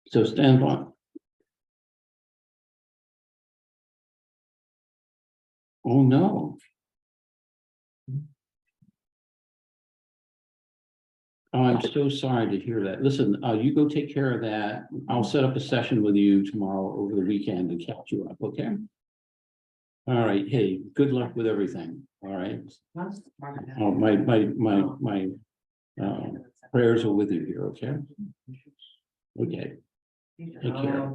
So stand by. Oh, no. Oh, I'm so sorry to hear that. Listen, you go take care of that. I'll set up a session with you tomorrow over the weekend and catch you up, okay? All right. Hey, good luck with everything. All right. Oh, my prayers are with you here, okay? Okay. Take care.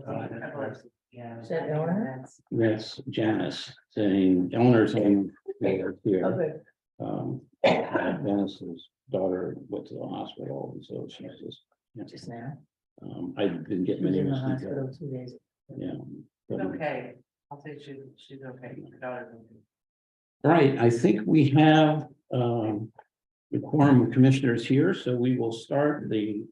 Is that Eleanor? That's Janice saying, Eleanor's saying here. Okay. Janice's daughter went to the hospital, and so she's Just now. I didn't get She was many in the details. hospital 2 days ago. Yeah. It's But- okay. I'll say she's okay. Her daughter's okay. All right, I think we have the quorum of commissioners here, so we will start the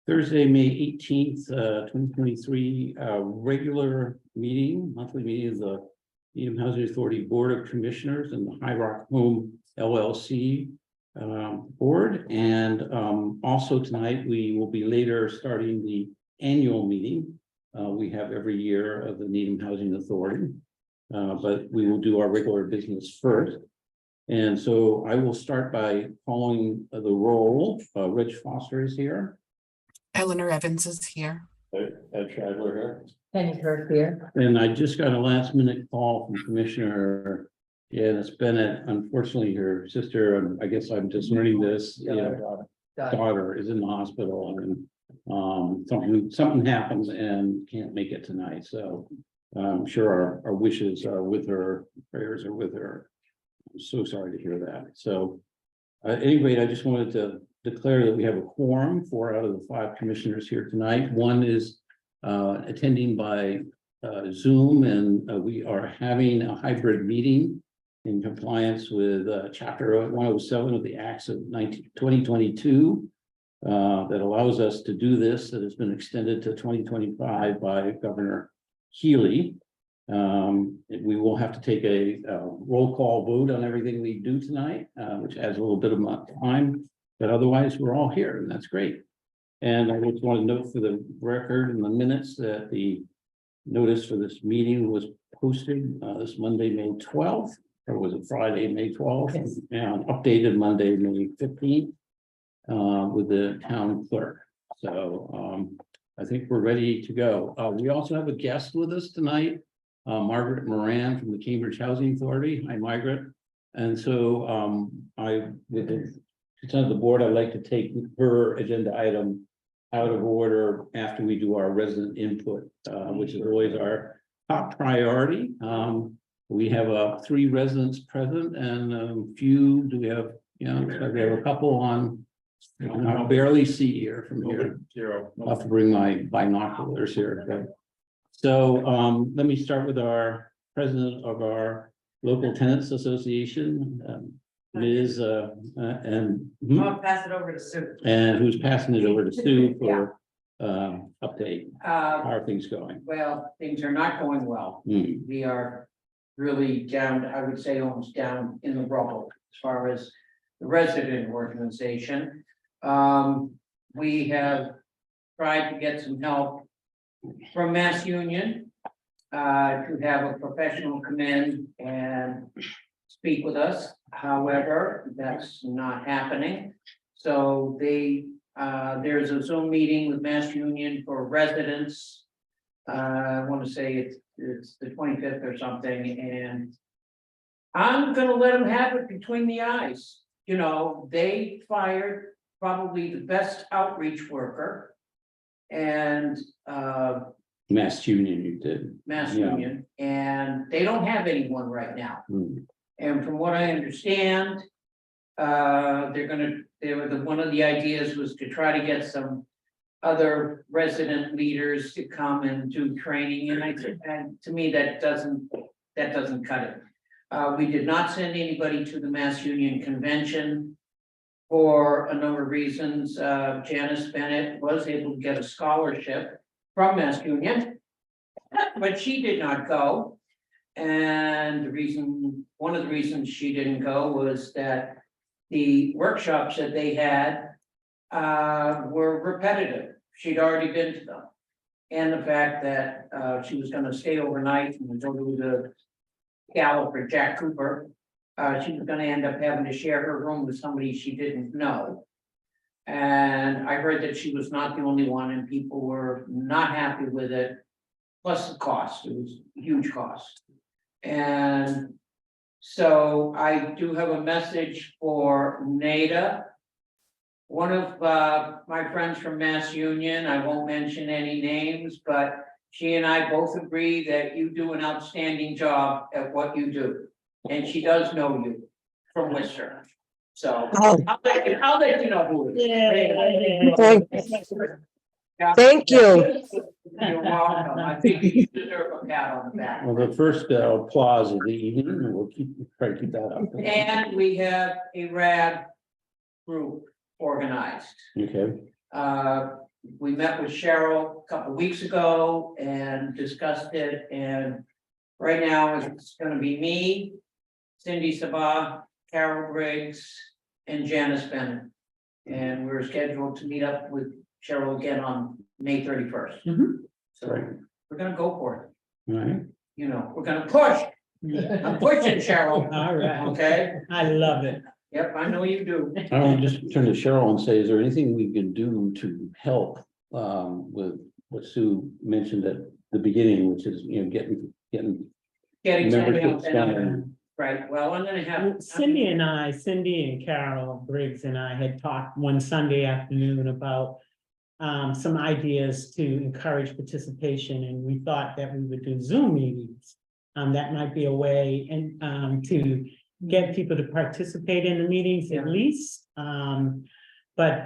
Thursday, May 18th, 2023, regular meeting, monthly meeting of the Needham Housing Authority Board of Commissioners and the High Rock Home LLC board. And also tonight, we will be later starting the annual meeting we have every year of the Needham Housing Authority. But we will do our regular business first. And so I will start by calling the roll. Rich Foster is here. Eleanor Evans is here. Ed Stradler here. Penny Kirk here. And I just got a last minute call from Commissioner Janice Bennett. Unfortunately, her sister, I guess I'm just learning this, daughter is in the hospital and something happened and can't make it tonight. So I'm sure our wishes are with her, prayers are with her. I'm so sorry to hear that. So at any rate, I just wanted to declare that we have a quorum, 4 out of the 5 commissioners here tonight. One is attending by Zoom, and we are having a hybrid meeting in compliance with Chapter 107 of the Acts of 2022 that allows us to do this, that has been extended to 2025 by Governor Healy. We will have to take a roll call vote on everything we do tonight, which adds a little bit of time, but otherwise we're all here, and that's great. And I just want to note for the record in the minutes that the notice for this meeting was posted this Monday, May 12th, or was it Friday, May 12th, Yes. and updated Monday, May 15th with the town clerk. So I think we're ready to go. We also have a guest with us tonight, Margaret Moran from the Cambridge Housing Authority. Hi, Margaret. And so with the consent of the board, I'd like to take her agenda item out of order after we do our resident input, which is always our top priority. We have 3 residents present and a few, do we have, we have a couple on, I can barely see here from here. I'll have to bring my binoculars here. Okay. So let me start with our president of our local tenants association, Ms. I'll pass it over to Sue. And who's passing it over to Sue for update. How are things going? Well, things are not going well. Hmm. We are really down, I would say almost down in the rubble as far as the resident organization. We have tried to get some help from Mass Union to have a professional come in and speak with us. However, that's not happening. So there's a Zoom meeting with Mass Union for residents. I want to say it's the 25th or something, and I'm gonna let them have it between the eyes. You know, they fired probably the best outreach worker and Mass Union, you did. Mass Yeah. Union, and they don't have anyone right now. Hmm. And from what I understand, one of the ideas was to try to get some other resident leaders to come and do training, and I think, and to me, that doesn't cut it. We did not send anybody to the Mass Union Convention for a number of reasons. Janice Bennett was able to get a scholarship from Mass Union, but she did not go. And one of the reasons she didn't go was that the workshops that they had were repetitive. She'd already been to them. and the fact that she was gonna stay overnight and go to the gala for Jack Cooper. She was gonna end up having to share her room with somebody she didn't know. And I heard that she was not the only one, and people were not happy with it. Plus the cost, it was a huge cost. And so I do have a message for NHA. One of my friends from Mass Union, I won't mention any names, but she and I both agree that you do an outstanding job at what you do. And she does know you from Worcester. So I'll let you know who it is. Yeah. Thank you. You're welcome. I think you deserve a pat on the back. Well, the first applause of the evening, and we'll try to keep that up. And we have a rad group organized. Okay, We met with Cheryl a couple weeks ago and discussed it, and right now it's gonna be me, Cindy Sabah, Carol Briggs, and Janice Bennett. And we're scheduled to meet up with Cheryl again on May 31st. So Right. we're gonna go for it, all right. you know, we're gonna push. I'm pushing, Cheryl. All right. Okay, I love it. yep, I know you do. I want to just turn to Cheryl and say, is there anything we can do to help with what Sue mentioned at the beginning, which is, you know, Getting somebody else memberships in. going. Right, well, I'm gonna have. Cindy and Carol Briggs and I had talked one Sunday afternoon about some ideas to encourage participation, and we thought that we would do Zoom meetings. That might be a way and to get people to participate in the meetings at Yeah. least. But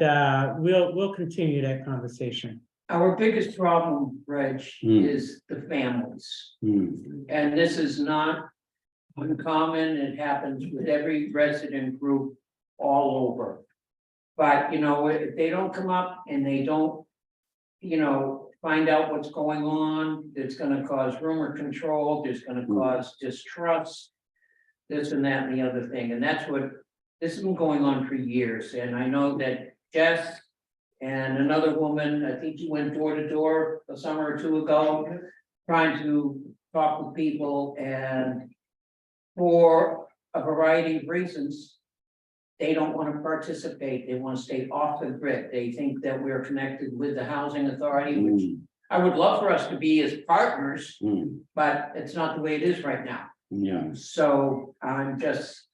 we'll continue that conversation. Our biggest problem, Reg, Hmm. is the families. Hmm, And this is not uncommon. It happens with every resident group all over. But, you know, if they don't come up and they don't, you know, find out what's going on, it's gonna cause rumor control, there's gonna cause distrust. This and that and the other thing, and that's what, this has been going on for years, and I know that Jess and another woman, I think you went door to door a summer or two ago, trying to talk with people, and for a variety of reasons, they don't want to participate, they want to stay off the grid, they think that we're connected with the housing authority, which I would love for us to be as partners, but it's not the way it is right now. yeah, So I'm just,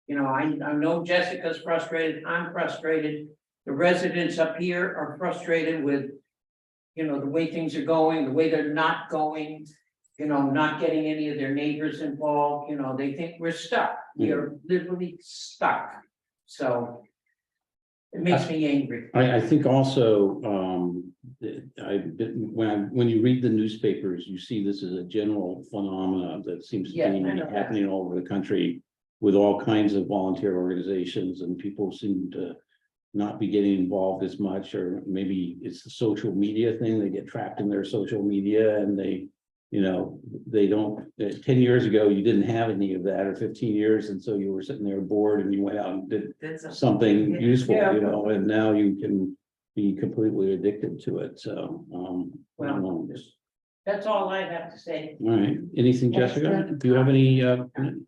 you know, I know Jessica's frustrated, I'm frustrated. The residents up here are frustrated with, you know, the way things are going, the way they're not going. You know, not getting any of their neighbors involved, you know, they think we're stuck, we're literally stuck. So it makes me angry. I think also, when you read the newspapers, you see this as a general phenomena that seems to Yeah, be I know that. happening all over the country with all kinds of volunteer organizations, and people seem to not be getting involved as much, or maybe it's the social media thing, they get trapped in their social media and they, you know, they don't, 10 years ago, you didn't have any of that, or 15 years, and so you were sitting there bored and you went out and did something Yeah. useful, Yeah. you know, and now you can be completely addicted to it, so, I don't know. That's all I have to say. All right, anything, Jessica? Excellent. Do you have any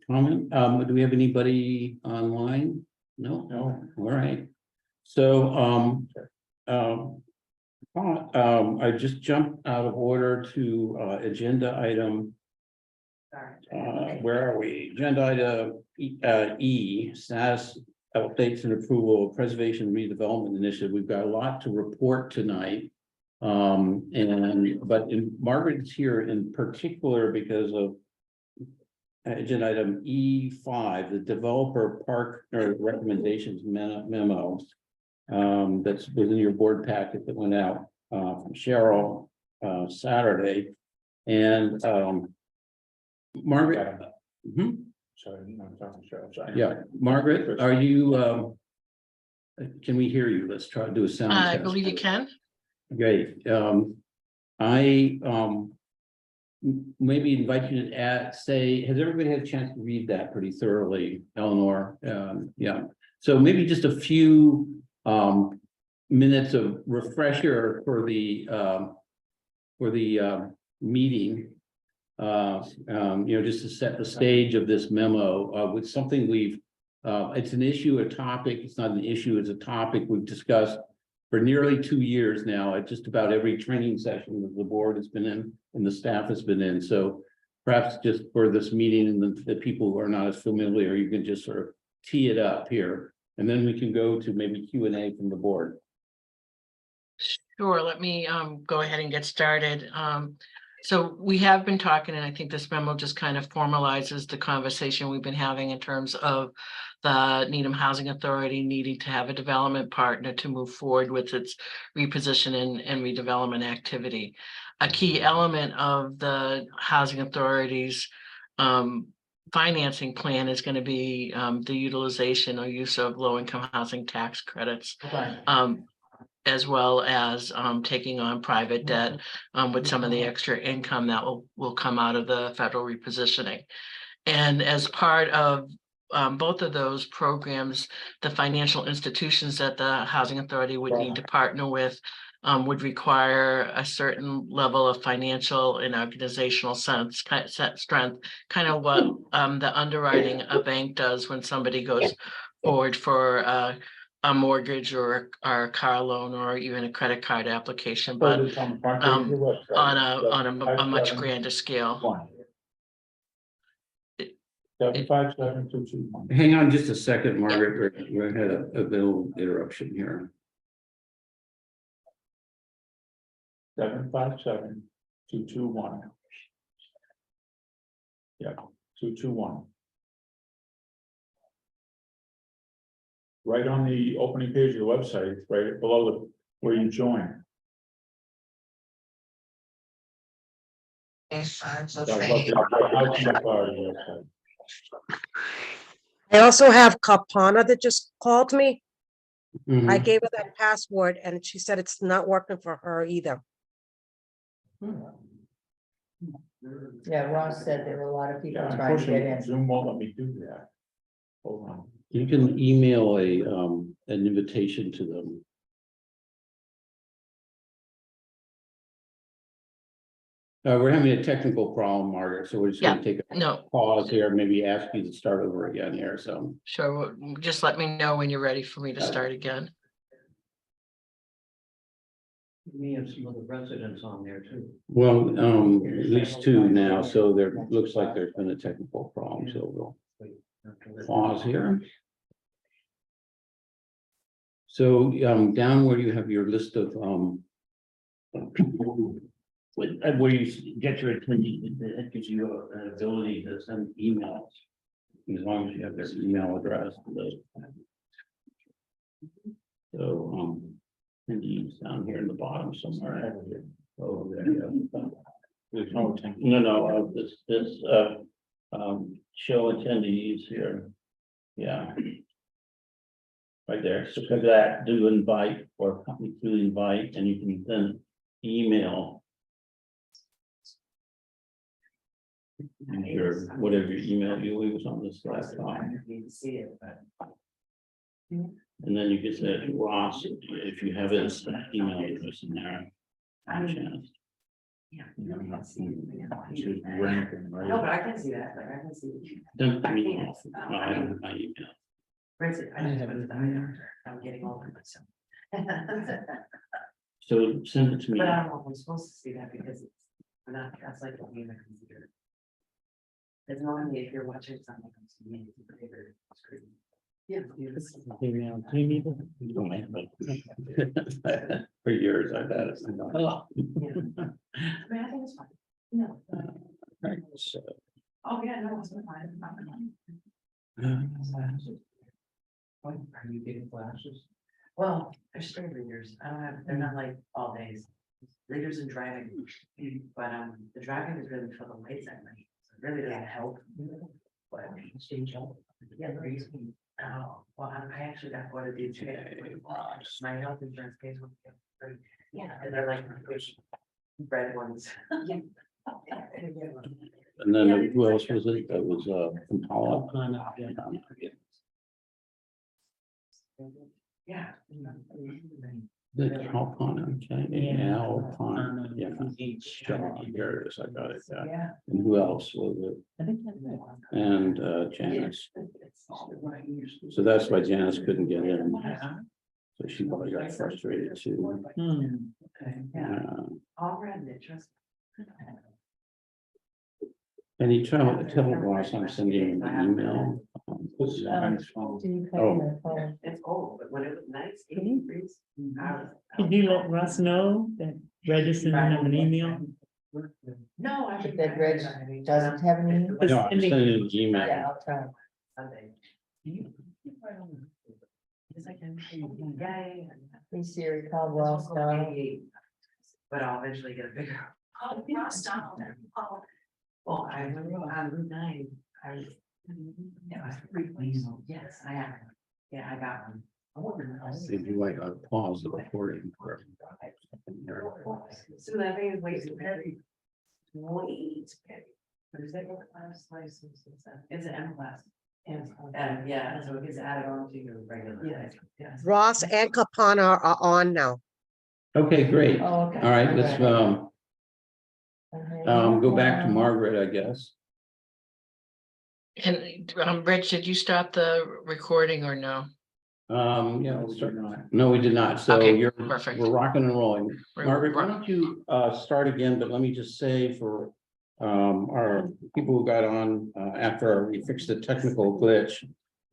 comment? Do we have anybody online? No? No. All right. So I just jumped out of order to agenda item. Where are we? Agenda item E, status updates and approval of preservation redevelopment initiative. We've got a lot to report tonight. But Margaret's here in particular because of agenda item E5, the developer partner recommendations memo. That's within your board packet that went out from Cheryl Saturday. And Margaret. Sorry, I'm talking to Cheryl, sorry. Yeah, Margaret, are you can we hear you? Let's try to do a sound I test. believe you can. Great. I maybe invite you to say, has everybody had a chance to read that pretty thoroughly, Eleanor? Yeah, so maybe just a few minutes of refresher for the for the meeting. Just to set the stage of this memo, with something it's an issue, a topic, it's not an issue, it's a topic we've discussed for nearly 2 years now at just about every training session that the board has been in and the staff has been in. So perhaps just for this meeting and the people who are not as familiar, you can just sort of tee it up here, and then we can go to maybe Q&A from the board. Sure, let me go ahead and get started. So we have been talking, and I think this memo just kind of formalizes the conversation we've been having in terms of the Needham Housing Authority needing to have a development partner to move forward with its reposition and redevelopment activity. A key element of the Housing Authority's financing plan is going to be the utilization or use of low-income housing tax credits. As well as taking on private debt with some of the extra income that will come out of the federal repositioning. And as part of both of those programs, the financial institutions that the Housing Authority would need to partner with would require a certain level of financial and organizational strength, kind of what the underwriting a bank does when somebody goes forward for a mortgage or a car loan or even a credit card application, but on a much grander scale. 757-221. Hang on just a second, Margaret. We had a little interruption here. 757-221. Yeah, 221. Right on the opening page of the website, right below where you join. I also have Kapana that just called me. I Mhm. gave her that password and she said it's not working for her either. Yeah, Ross said there were a lot of people Yeah, trying to get unfortunately, in. Zoom won't let me do that. Hold on. You can email an invitation to them. We're having a technical problem, Margaret, so we're just gonna take a No, pause here, maybe ask you to start over again here, so. sure. Just let me know when you're ready for me to start again. We have some of the residents on there too. Well, at least 2 now, so looks like there's been a technical problem, so we'll pause here. So, down where you have your list of, where you get your attention, it gives you an ability to send emails. As long as you have their email address. So, attendees down here in the bottom somewhere. Oh, there you go. There's no This, show attendees here. Yeah. Right there, so click that, do invite or copy to invite, and you can then email. Your, whatever your email you leave on this laptop. And then you can say Ross, if you have his email address in there. Chance. She's ranking, No, right? but I can see that, like, I can see. Don't I mean, I don't have my email. For instance, I just went to the eye doctor, I'm getting older myself. So send it to me. But I don't know if I'm supposed to see that because it's, we're not, that's like looking at a computer. It's normally if you're watching something on TV, it's a bigger screen. Yeah. Email, do you need it? You don't have it. For years I've had it. Yeah. I mean, I think it's fine. No. Right, so, Oh, yeah, no, it's fine. What, are you getting flashes? Well, they're straight readers. I don't have, they're not like all days. Readers and driving. But the driving is really for the lights at night. So it really doesn't help. But change up. Yeah, the reason. Oh, well, I actually got what it did today. My health insurance pays with. Yeah, and they're like red ones. Yeah. and then who else was it? That was Impala. Yeah. The Alpana, okay, yeah, Alpana, yeah. Shaw, here it is, I got it, yeah. Yeah. And who else was it? I think that's the one. And Janice, so that's why Janice couldn't get in, so she probably got frustrated too. Okay, yeah, all read it, trust. And you tell Ross I'm sending an email. Oh, It's old, but when it was nice, 80 degrees. Could you let Russ know that Reg sent him an email? No, I think That Reg doesn't have any? no, I'm sending an email. Yeah, I'll try. Sunday. Yes, I can. Yay. Please Siri, call Ross Donald. But I'll eventually get a bigger. Oh, Ross Donald. Oh. Well, I remember on Route 9, I was. Yeah, I was yes, I have. Yeah, I got one. If you like, I'll pause the recording for. So that thing is way too heavy. Way too heavy. But is that what class license is that? It's an M class. And yeah, so it gets added on to your regular. Yes. Ross and Capana are on now. Okay, great. Oh, okay. All right, let's Okay. go back to Margaret, I guess. And Rich, did you stop the recording or no? Yeah, we'll start. No, we did not. So Okay, you're, perfect. we're rocking and rolling. We're- Margaret, why don't you start again, but let me just say for our people who got on after we fixed the technical glitch,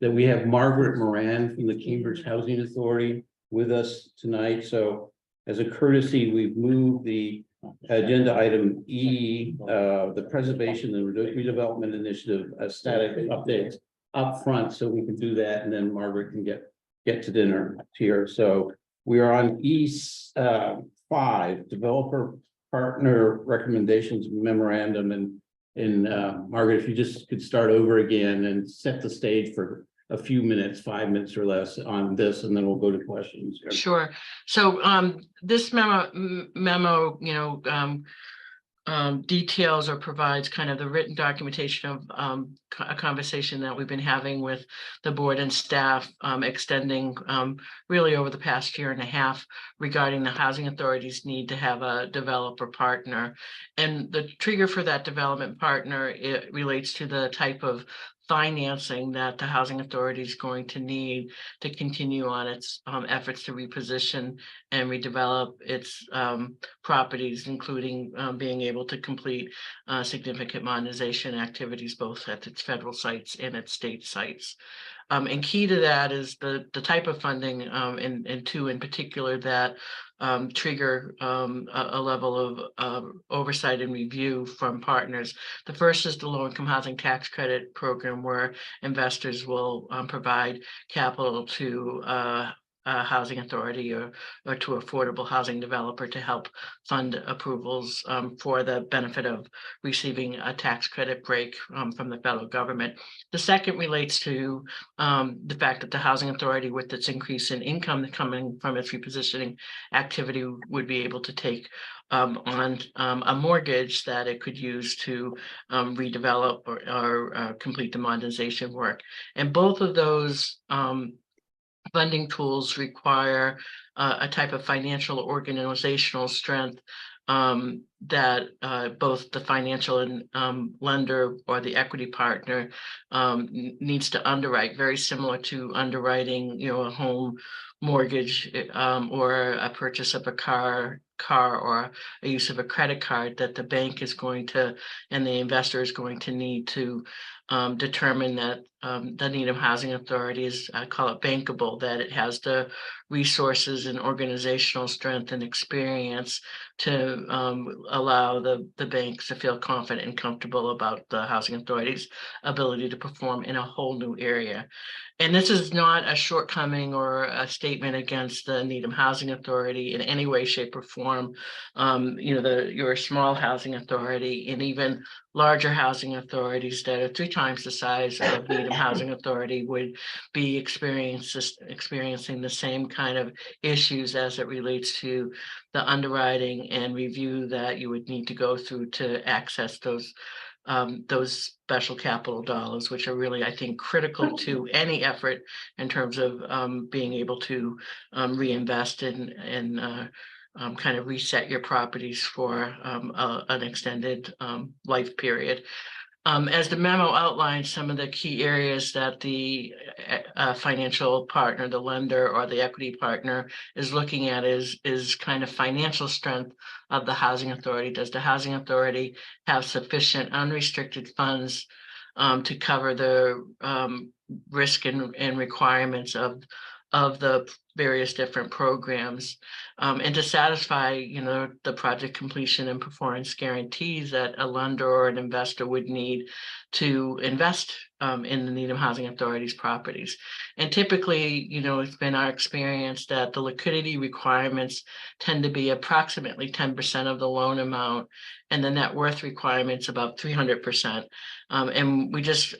that we have Margaret Moran from the Cambridge Housing Authority with us tonight. So as a courtesy, we've moved the agenda item E, the preservation and redevelopment initiative, static updates up front, so we can do that, and then Margaret can get to dinner here. So we are on E5, developer partner recommendations memorandum, and Margaret, if you just could start over again and set the stage for a few minutes, 5 minutes or less on this, and then we'll go to questions. Sure. So this memo, details or provides kind of the written documentation of a conversation that we've been having with the board and staff, extending really over the past year and a half regarding the housing authority's need to have a developer partner. And the trigger for that development partner, it relates to the type of financing that the housing authority is going to need to continue on its efforts to reposition and redevelop its properties, including being able to complete significant modernization activities, both at its federal sites and its state sites. And key to that is the type of funding, and two in particular that trigger a level of oversight and review from partners. The first is the low-income housing tax credit program, where investors will provide capital to a housing authority or to affordable housing developer to help fund approvals for the benefit of receiving a tax credit break from the federal government. The second relates to the fact that the housing authority, with its increase in income coming from its repositioning activity, would be able to take on a mortgage that it could use to redevelop or complete the modernization work. And both of those funding tools require a type of financial organizational strength that both the financial and lender or the equity partner needs to underwrite, very similar to underwriting, a home mortgage or a purchase of a car or a use of a credit card, that the bank is going to, and the investor is going to need to determine that the Needham Housing Authority is, I call it bankable, that it has the resources and organizational strength and experience to allow the banks to feel confident and comfortable about the housing authority's ability to perform in a whole new area. And this is not a shortcoming or a statement against the Needham Housing Authority in any way, shape, or form. Your small housing authority and even larger housing authorities that are 3 times the size of Needham Housing Authority would be experiencing the same kind of issues as it relates to the underwriting and review that you would need to go through to access those special capital dollars, which are really, I think, critical to any effort in terms of being able to reinvest in kind of reset your properties for an extended life period. As the memo outlines, some of the key areas that the financial partner, the lender or the equity partner is looking at is kind of financial strength of the housing authority. Does the housing authority have sufficient unrestricted funds to cover the risk and requirements of the various different programs, and to satisfy, the project completion and performance guarantees that a lender or an investor would need to invest in the Needham Housing Authority's properties. And typically, it's been our experience that the liquidity requirements tend to be approximately 10% of the loan amount, and the net worth requirements about 300%. And we just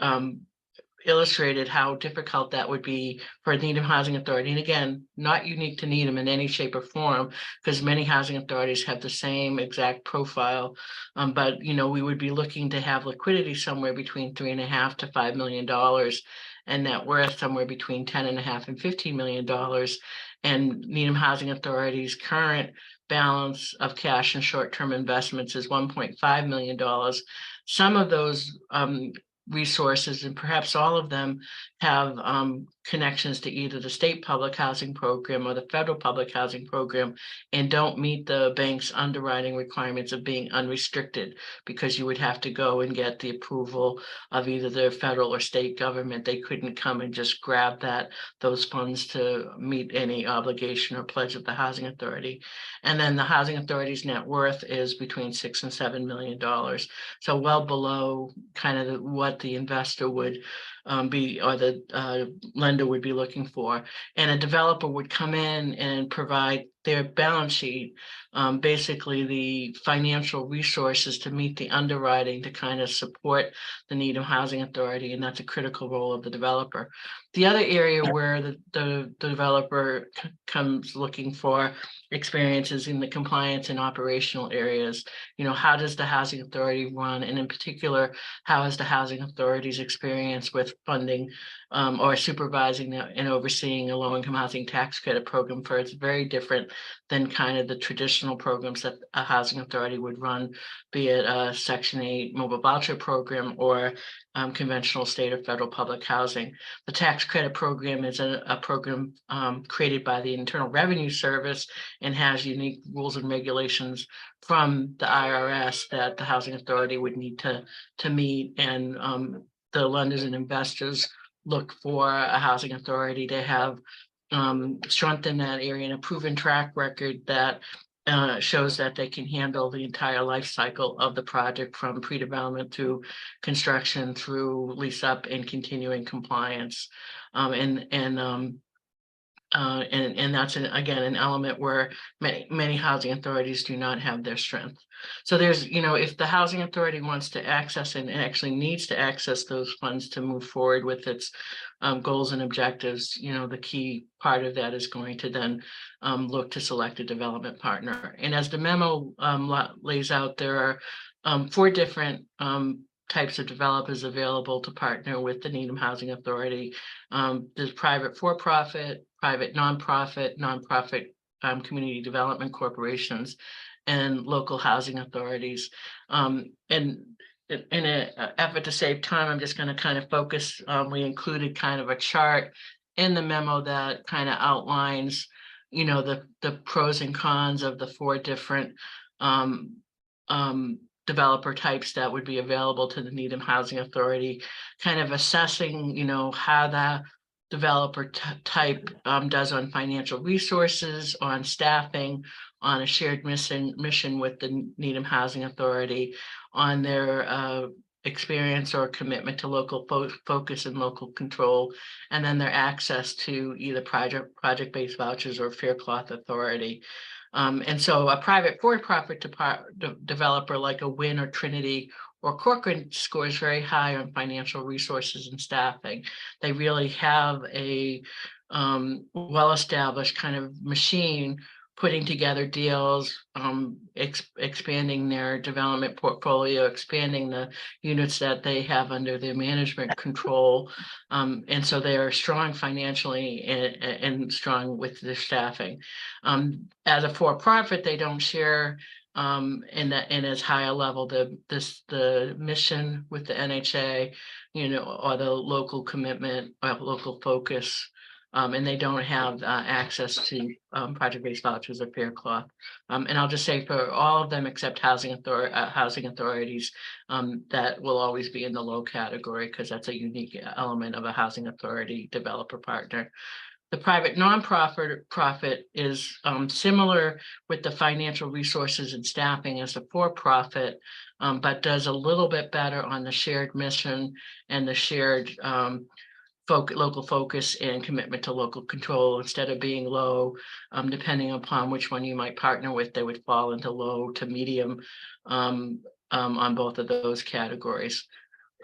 illustrated how difficult that would be for Needham Housing Authority. And again, not unique to Needham in any shape or form, because many housing authorities have the same exact profile. But we would be looking to have liquidity somewhere between $3.5 to $5 million, and net worth somewhere between $10.5 and $15 million. And Needham Housing Authority's current balance of cash and short-term investments is $1.5 million. Some of those resources, and perhaps all of them, have connections to either the state public housing program or the federal public housing program, and don't meet the bank's underwriting requirements of being unrestricted, because you would have to go and get the approval of either the federal or state government. They couldn't come and just grab those funds to meet any obligation or pledge of the housing authority. And then the housing authority's net worth is between $6 and $7 million. So well below kind of what the investor would be, or the lender would be looking for. And a developer would come in and provide their balance sheet, basically the financial resources to meet the underwriting to kind of support the Needham Housing Authority, and that's a critical role of the developer. The other area where the developer comes looking for experiences in the compliance and operational areas. How does the housing authority run, and in particular, how is the housing authority's experience with funding or supervising and overseeing a low-income housing tax credit program? For it's very different than kind of the traditional programs that a housing authority would run, be it a Section 8 mobile voucher program or conventional state or federal public housing. The tax credit program is a program created by the Internal Revenue Service and has unique rules and regulations from the IRS that the housing authority would need to meet. And the lenders and investors look for a housing authority to have strength in that area and a proven track record that shows that they can handle the entire life cycle of the project, from pre-development through construction, through lease up and continuing compliance. And that's again an element where many housing authorities do not have their strength. So there's, if the housing authority wants to access and actually needs to access those funds to move forward with its goals and objectives, the key part of that is going to then look to select a development partner. And as the memo lays out, there are 4 different types of developers available to partner with the Needham Housing Authority. There's private for-profit, private nonprofit community development corporations, and local housing authorities. And in an effort to save time, I'm just going to kind of focus. We included kind of a chart in the memo that kind of outlines, the pros and cons of the 4 different developer types that would be available to the Needham Housing Authority, kind of assessing, how the developer type does on financial resources, on staffing, on a shared mission with the Needham Housing Authority, on their experience or commitment to local focus and local control, and then their access to either project-based vouchers or fair cloth authority. And so a private for-profit developer like a Wynn or Trinity or Corcoran scores very high on financial resources and staffing. They really have a well-established kind of machine putting together deals, expanding their development portfolio, expanding the units that they have under their management control. And so they are strong financially and strong with their staffing. As a for-profit, they don't share in as high a level the mission with the NHA, or the local commitment or local focus. And they don't have access to project-based vouchers or fair cloth. And I'll just say for all of them except housing authorities, that will always be in the low category because that's a unique element of a housing authority developer partner. The private nonprofit is similar with the financial resources and staffing as a for-profit, but does a little bit better on the shared mission and the shared local focus and commitment to local control. Instead of being low, depending upon which one you might partner with, they would fall into low to medium on both of those categories.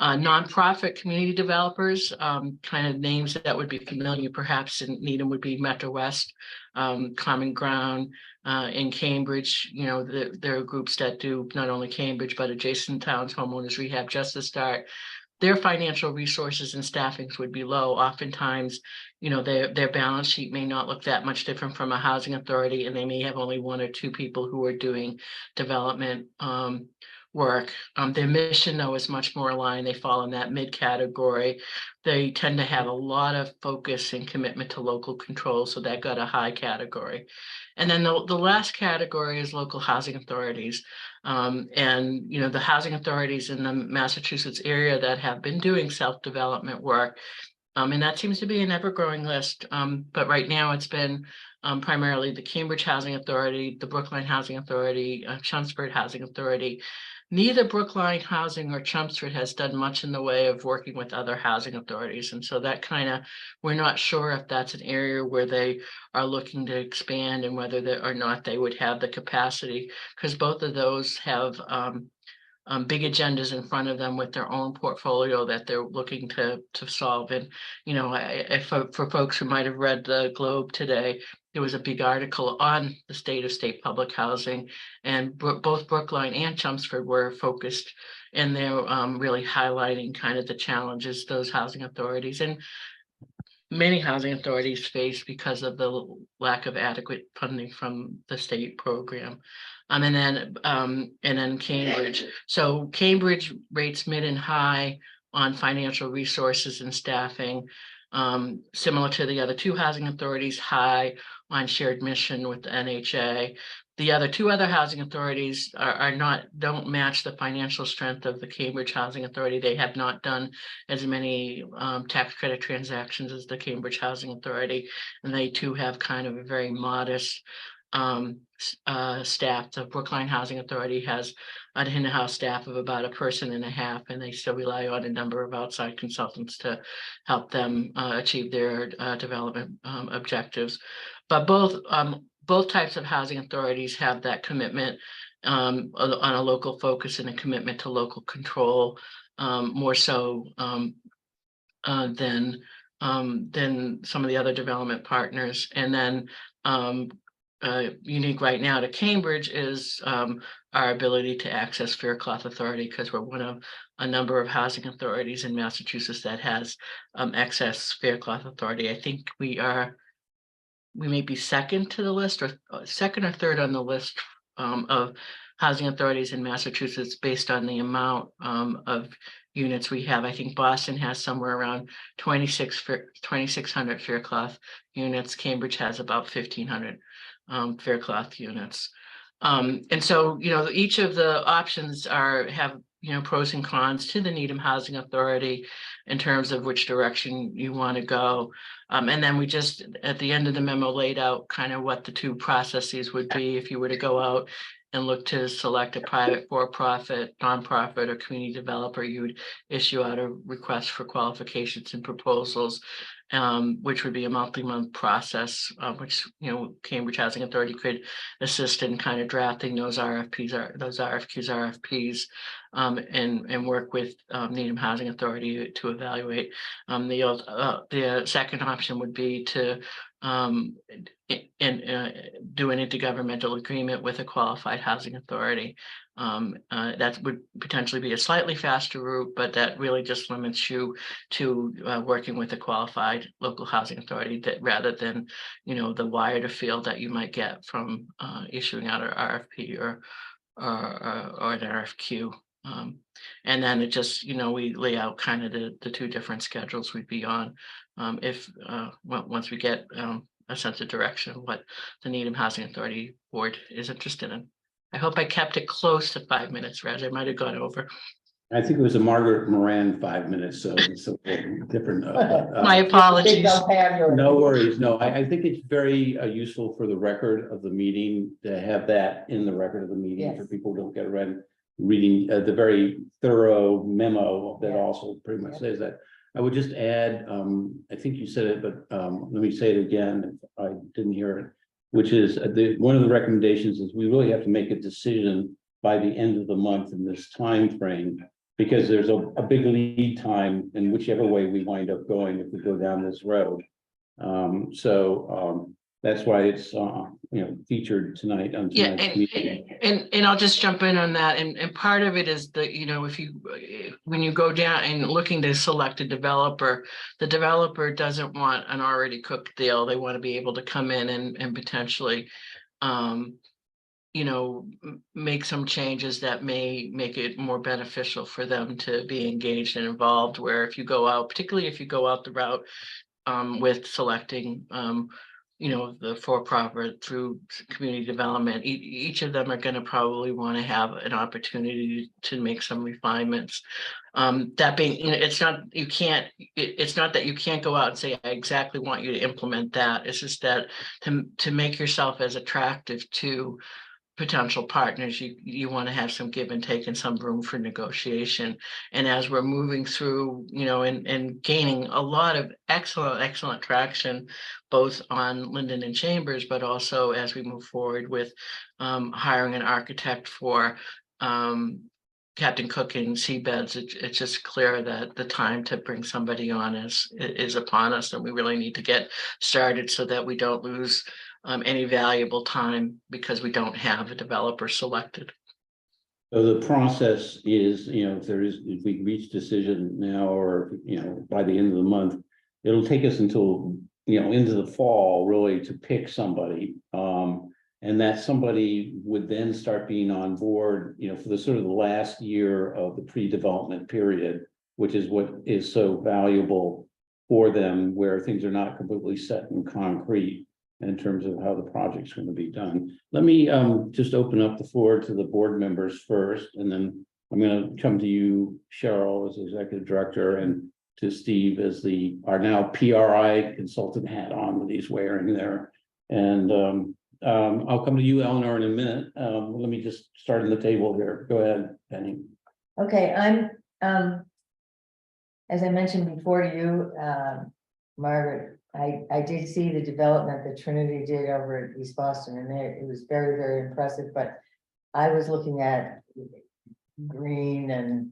Nonprofit community developers, kind of names that would be familiar perhaps in Needham would be Metro West, Common Ground, in Cambridge. There are groups that do not only Cambridge, but adjacent towns, homeowners rehab, just to start. Their financial resources and staffings would be low. Oftentimes, their balance sheet may not look that much different from a housing authority, and they may have only one or two people who are doing development work. Their mission, though, is much more aligned. They fall in that mid category. They tend to have a lot of focus and commitment to local control, so that got a high category. And then the last category is local housing authorities. And the housing authorities in the Massachusetts area that have been doing self-development work, and that seems to be an ever-growing list. But right now it's been primarily the Cambridge Housing Authority, the Brookline Housing Authority, Chelmsford Housing Authority. Neither Brookline Housing or Chelmsford has done much in the way of working with other housing authorities. And so that we're not sure if that's an area where they are looking to expand and whether or not they would have the capacity, because both of those have big agendas in front of them with their own portfolio that they're looking to solve. And, for folks who might have read the Globe today, there was a big article on the state of state public housing, and both Brookline and Chelmsford were focused, and they're really highlighting kind of the challenges those housing authorities and many housing authorities face because of the lack of adequate funding from the state program. And then Cambridge. So Cambridge rates mid and high on financial resources and staffing, similar to the other two housing authorities, high on shared mission with the NHA. The other two housing authorities don't match the financial strength of the Cambridge Housing Authority. They have not done as many tax credit transactions as the Cambridge Housing Authority, and they too have kind of a very modest staff. The Brookline Housing Authority has an in-house staff of about 1.5 persons, and they still rely on a number of outside consultants to help them achieve their development objectives. But both types of housing authorities have that commitment on a local focus and a commitment to local control, more so than some of the other development partners. And then unique right now to Cambridge is our ability to access fair cloth authority, because we're one of a number of housing authorities in Massachusetts that has access fair cloth authority. I think we may be second to the list, or second or third on the list of housing authorities in Massachusetts based on the amount of units we have. I think Boston has somewhere around 2,600 fair cloth units. Cambridge has about 1,500 fair cloth units. And so, each of the options have pros and cons to the Needham Housing Authority in terms of which direction you want to go. And then we just, at the end of the memo, laid out kind of what the two processes would be if you were to go out and look to select a private, for-profit, nonprofit, or community developer. You would issue out a request for qualifications and proposals, which would be a multi-month process, which Cambridge Housing Authority could assist in kind of drafting those RFQs, and work with Needham Housing Authority to evaluate. The second option would be to do an intergovernmental agreement with a qualified housing authority. That would potentially be a slightly faster route, but that really just limits you to working with a qualified local housing authority, that rather than, the wider field that you might get from issuing out an RFP or an RFQ. And then it just, we lay out kind of the two different schedules we'd be on. Once we get a sense of direction of what the Needham Housing Authority Board is interested in. I hope I kept it close to 5 minutes, Raj. I might have gone over. I think it was a Margaret Moran 5 minutes, so it's a little different. My apologies. Big vocabulary. No worries. No, I think it's very useful for the record of the meeting to have that in the record of the meeting for Yes. people who don't get around reading the very thorough memo that Yeah. also pretty much Yeah. says that. I would just add, I think you said it, but let me say it again if I didn't hear it, which is one of the recommendations is we really have to make a decision by the end of the month in this time frame, because there's a big lead time in whichever way we wind up going if we go down this road. That's why it's featured tonight on Yeah, tonight's meeting. and I'll just jump in on that. And part of it is that, when you go down and looking to select a developer, the developer doesn't want an already cooked deal. They want to be able to come in and potentially, make some changes that may make it more beneficial for them to be engaged and involved. Where if you go out, particularly if you go out the route with selecting, the for-profit through community development, each of them are going to probably want to have an opportunity to make some refinements. That being, it's not that you can't go out and say, I exactly want you to implement that. It's just that to make yourself as attractive to potential partners, you want to have some give and take and some room for negotiation. And as we're moving through, and gaining a lot of excellent traction, both on Linden and Chambers, but also as we move forward with hiring an architect for Captain Cook and Seabeds, it's just clear that the time to bring somebody on is upon us, and we really need to get started so that we don't lose any valuable time because we don't have a developer selected. So the process is, if we reach decision now or, by the end of the month, it'll take us until, into the fall really to pick somebody. And that somebody would then start being on board, for the sort of the last year of the pre-development period, which is what is so valuable for them, where things are not completely set in concrete in terms of how the project's going to be done. Let me just open up the floor to the board members first, and then I'm going to come to you, Cheryl, as executive director, and to Steve as our now PRI consultant hat on that he's wearing there. And I'll come to you, Eleanor, in a minute. Let me just start on the table here. Go ahead, Penny. Okay, I'm, as I mentioned before to you, Margaret, I did see the development that Trinity did over at East Boston, and it was very, very impressive, but I was looking at green and,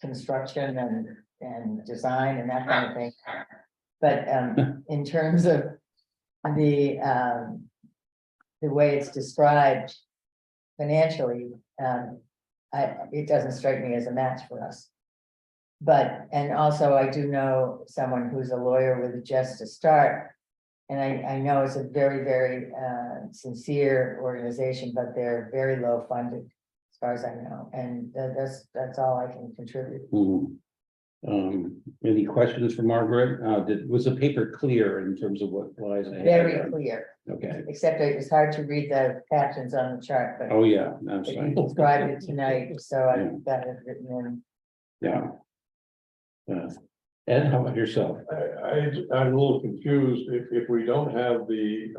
construction and design and that kind of thing. But in terms of the way it's described financially, it doesn't strike me as a match for us. But, and also I do know someone who's a lawyer with Just to Start. And I know it's a very, very sincere organization, but they're very low funded as far as I know. And that's all I can contribute. Any questions for Margaret? Was the paper clear in terms of what lies ahead? Very clear, Okay. except it's hard to read the captions on the chart, but Oh, yeah, that's you right. described it tonight, so Yeah. I've got it written in. Yeah. Ed, how about yourself? I'm a little confused if we don't have the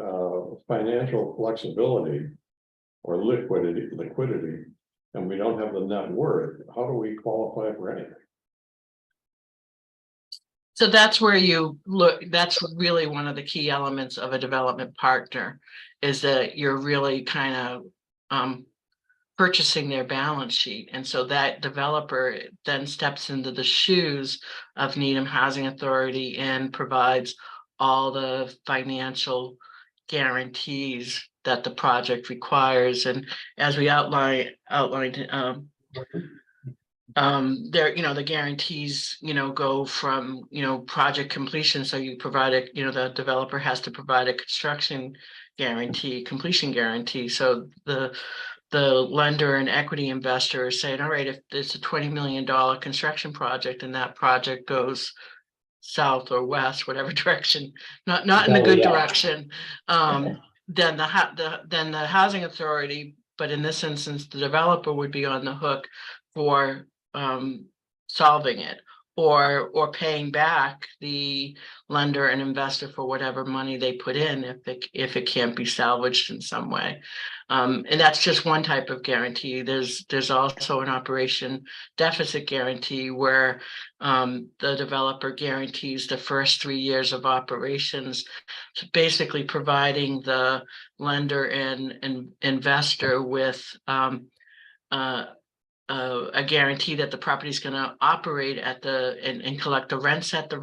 financial flexibility or liquidity, and we don't have the net worth, how do we qualify for anything? So that's where you look, that's really one of the key elements of a development partner, is that you're really kind of purchasing their balance sheet. And so that developer then steps into the shoes of Needham Housing Authority and provides all the financial guarantees that the project requires. And as we outlined, there, the guarantees, go from, project completion. So you provide the developer has to provide a construction guarantee, completion guarantee. So the lender and equity investor is saying, all right, if it's a $20 million construction project and that project goes south or west, whatever direction, not in the good direction, then the housing authority, but in this instance, the developer would be on the hook for solving it or paying back the lender and investor for whatever money they put in if it can't be salvaged in some way. And that's just one type of guarantee. There's also an operation deficit guarantee where the developer guarantees the first 3 years of operations, basically providing the lender and investor with a guarantee that the property is going to operate at and collect the rents at the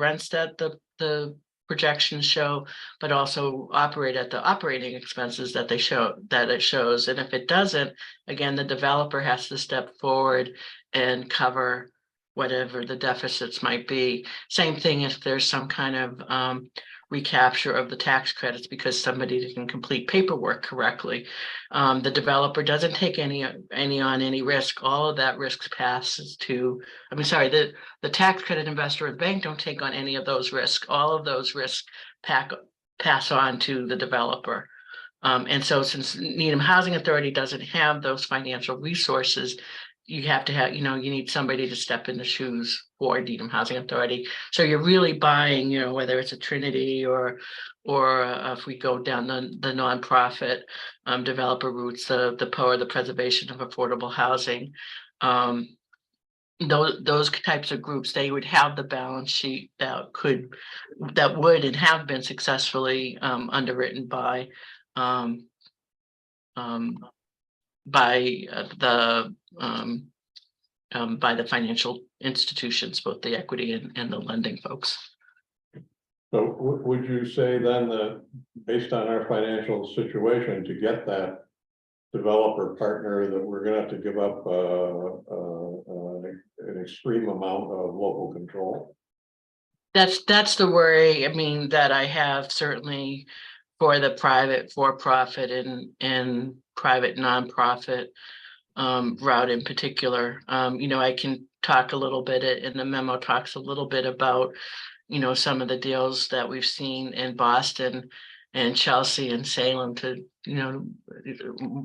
the projections show, but also operate at the operating expenses that it shows. And if it doesn't, again, the developer has to step forward and cover whatever the deficits might be. Same thing if there's some kind of recapture of the tax credits because somebody didn't complete paperwork correctly. The developer doesn't take any risk. All of that risk passes to, the tax credit investor and bank don't take on any of those risks. All of those risks pass on to the developer. And so since Needham Housing Authority doesn't have those financial resources, you have to have, you need somebody to step in the shoes for Needham Housing Authority. So you're really buying, whether it's a Trinity or if we go down the nonprofit developer routes, the POA, the Preservation of Affordable Housing, those types of groups, they would have the balance sheet that would and have been successfully underwritten by the financial institutions, both the equity and the lending folks. So would you say then that based on our financial situation, to get that developer partner, that we're gonna have to give up an extreme amount of local control? That's the worry, that I have certainly for the private for-profit and private nonprofit route in particular. I can talk a little bit, and the memo talks a little bit about, some of the deals that we've seen in Boston and Chelsea and Salem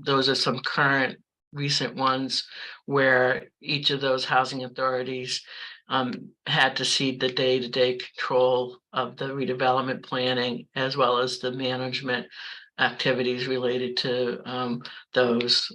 those are some current recent ones where each of those housing authorities had to cede the day-to-day control of the redevelopment planning as well as the management activities related to those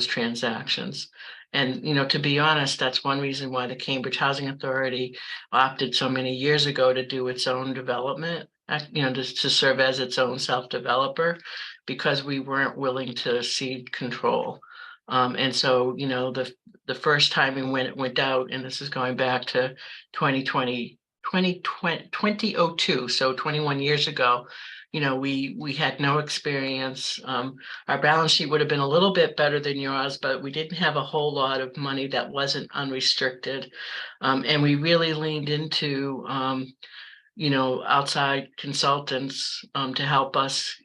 transactions. And, to be honest, that's one reason why the Cambridge Housing Authority opted so many years ago to do its own development, to serve as its own self-developer, because we weren't willing to cede control. And so, the first time when it went out, and this is going back to 2002, so 21 years ago, we had no experience. Our balance sheet would have been a little bit better than yours, but we didn't have a whole lot of money that wasn't unrestricted. And we really leaned into, outside consultants to help us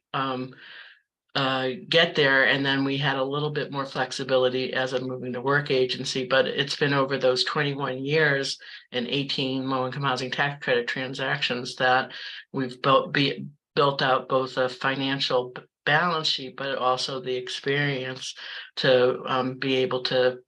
get there. And then we had a little bit more flexibility as a moving to work agency, but it's been over those 21 years and 18 low-income housing tax credit transactions that we've built out both a financial balance sheet, but also the experience to be able to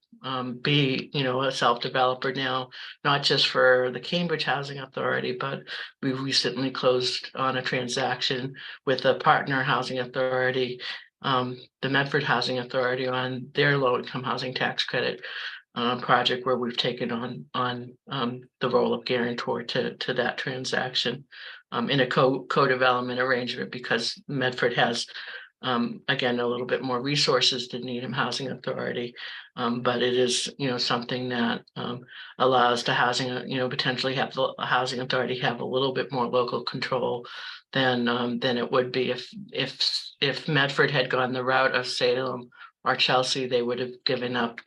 be, a self-developer now, not just for the Cambridge Housing Authority, but we recently closed on a transaction with a partner housing authority, the Medford Housing Authority, on their low-income housing tax credit project, where we've taken on the role of guarantor to that transaction in a co-development arrangement, because Medford has again, a little bit more resources than Needham Housing Authority. But it is, something that allows the housing, potentially have the housing authority have a little bit more local control than it would be if Medford had gone the route of Salem or Chelsea. They would have given up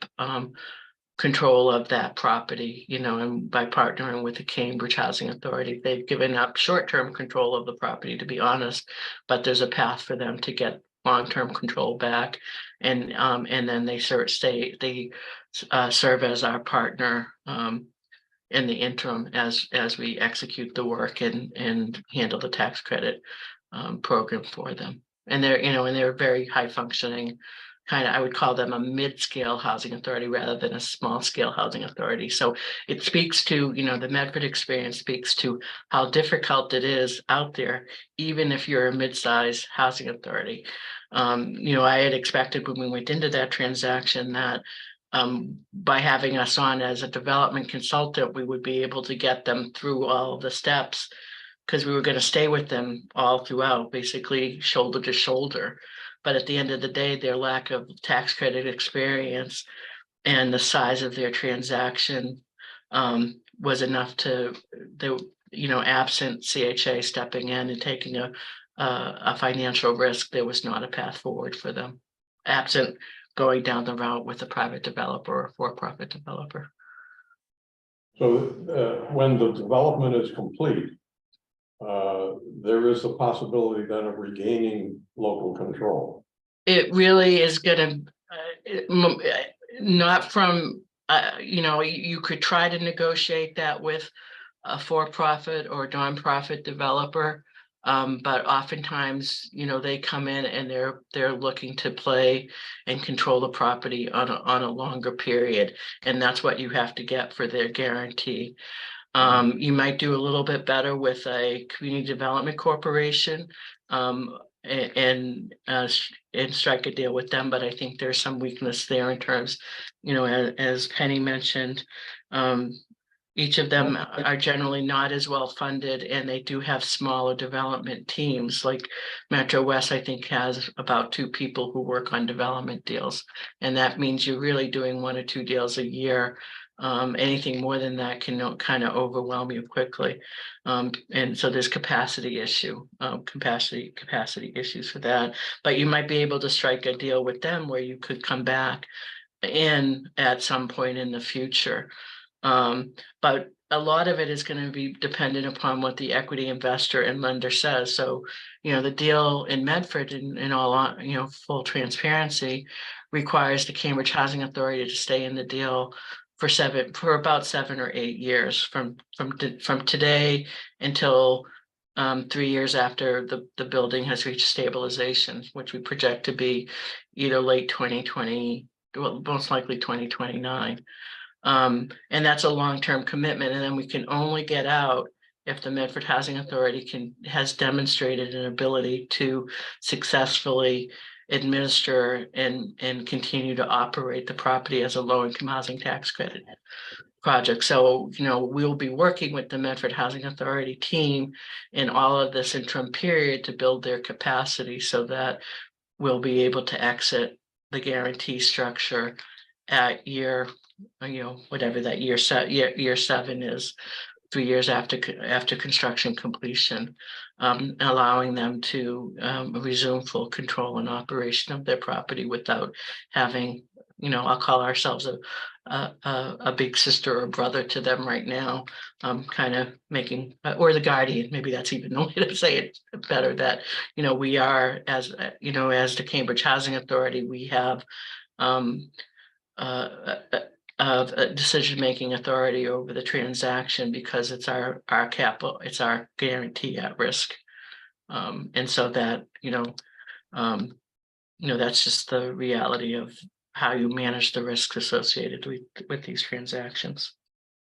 control of that property, and by partnering with the Cambridge Housing Authority, they've given up short-term control of the property, to be honest, but there's a path for them to get long-term control back. And then they serve as our partner in the interim as we execute the work and handle the tax credit program for them. And they're very high functioning, I would call them a mid-scale housing authority rather than a small-scale housing authority. So it speaks to, the Medford experience speaks to how difficult it is out there, even if you're a mid-sized housing authority. I had expected when we went into that transaction that by having us on as a development consultant, we would be able to get them through all of the steps, because we were going to stay with them all throughout, basically shoulder to shoulder. But at the end of the day, their lack of tax credit experience and the size of their transaction was enough absent CHA stepping in and taking a financial risk, there was not a path forward for them, absent going down the route with a private developer or for-profit developer. So when the development is complete, there is a possibility then of regaining local control. It really is gonna, not from, you could try to negotiate that with a for-profit or nonprofit developer. But oftentimes, they come in and they're looking to play and control the property on a longer period. And that's what you have to get for their guarantee. You might do a little bit better with a community development corporation and strike a deal with them. But I think there's some weakness there in terms, as Penny mentioned, each of them are generally not as well funded, and they do have smaller development teams. Like Metro West, I think, has about 2 people who work on development deals. And that means you're really doing 1 or 2 deals a year. Anything more than that can kind of overwhelm you quickly. And so there's capacity issues for that. But you might be able to strike a deal with them where you could come back in at some point in the future. But a lot of it is going to be dependent upon what the equity investor and lender says. So, the deal in Medford, in all, full transparency, requires the Cambridge Housing Authority to stay in the deal for about 7 or 8 years from today until 3 years after the building has reached stabilization, which we project to be either late 2020, well, most likely 2029. And that's a long-term commitment. And then we can only get out if the Medford Housing Authority has demonstrated an ability to successfully administer and continue to operate the property as a low-income housing tax credit project. So, we'll be working with the Medford Housing Authority team in all of this interim period to build their capacity so that we'll be able to exit the guarantee structure at year, whatever that year 7 is, 3 years after construction completion, allowing them to resume full control and operation of their property without having, I'll call ourselves a big sister or brother to them right now, kind of making, or the guardian, maybe that's even the way to say it better, that, we are, as the Cambridge Housing Authority, we have of a decision-making authority over the transaction because it's our capital, it's our guarantee at risk. And so that, that's just the reality of how you manage the risks associated with these transactions.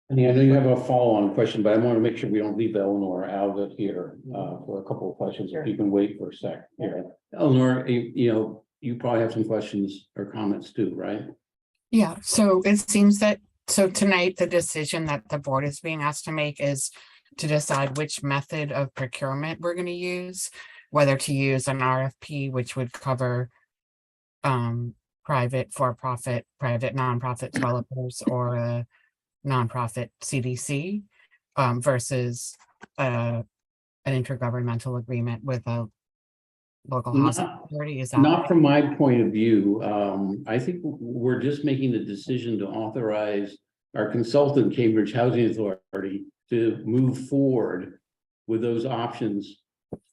And I know you have a follow-on question, but I want to make sure we don't leave Eleanor out of it here for a couple of questions. If you can wait for a sec here. Eleanor, you probably have some questions or comments too, right? Yeah, so it seems that, tonight, the decision that the board is being asked to make is to decide which method of procurement we're going to use. whether to use an RFP, which would cover private for-profit, private nonprofit developers, or a nonprofit CDC versus an intergovernmental agreement with a local housing authority. Is that? Not from my point of view. I think we're just making the decision to authorize our consultant, Cambridge Housing Authority, to move forward with those options.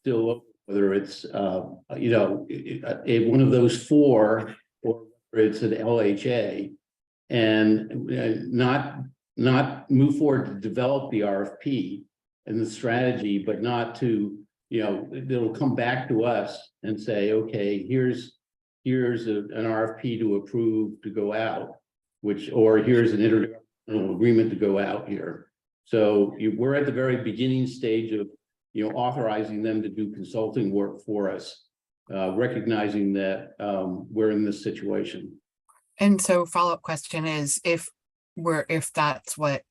Still, whether it's, you know, one of those four, or whether it's an LHA, and not move forward to develop the RFP and the strategy, but not to, you know, it'll come back to us and say, okay, here's an RFP to approve to go out, or here's an intergovernmental agreement to go out here. So we're at the very beginning stage of, you know, authorizing them to do consulting work for us, recognizing that we're in this situation. And so follow-up question is, if that's what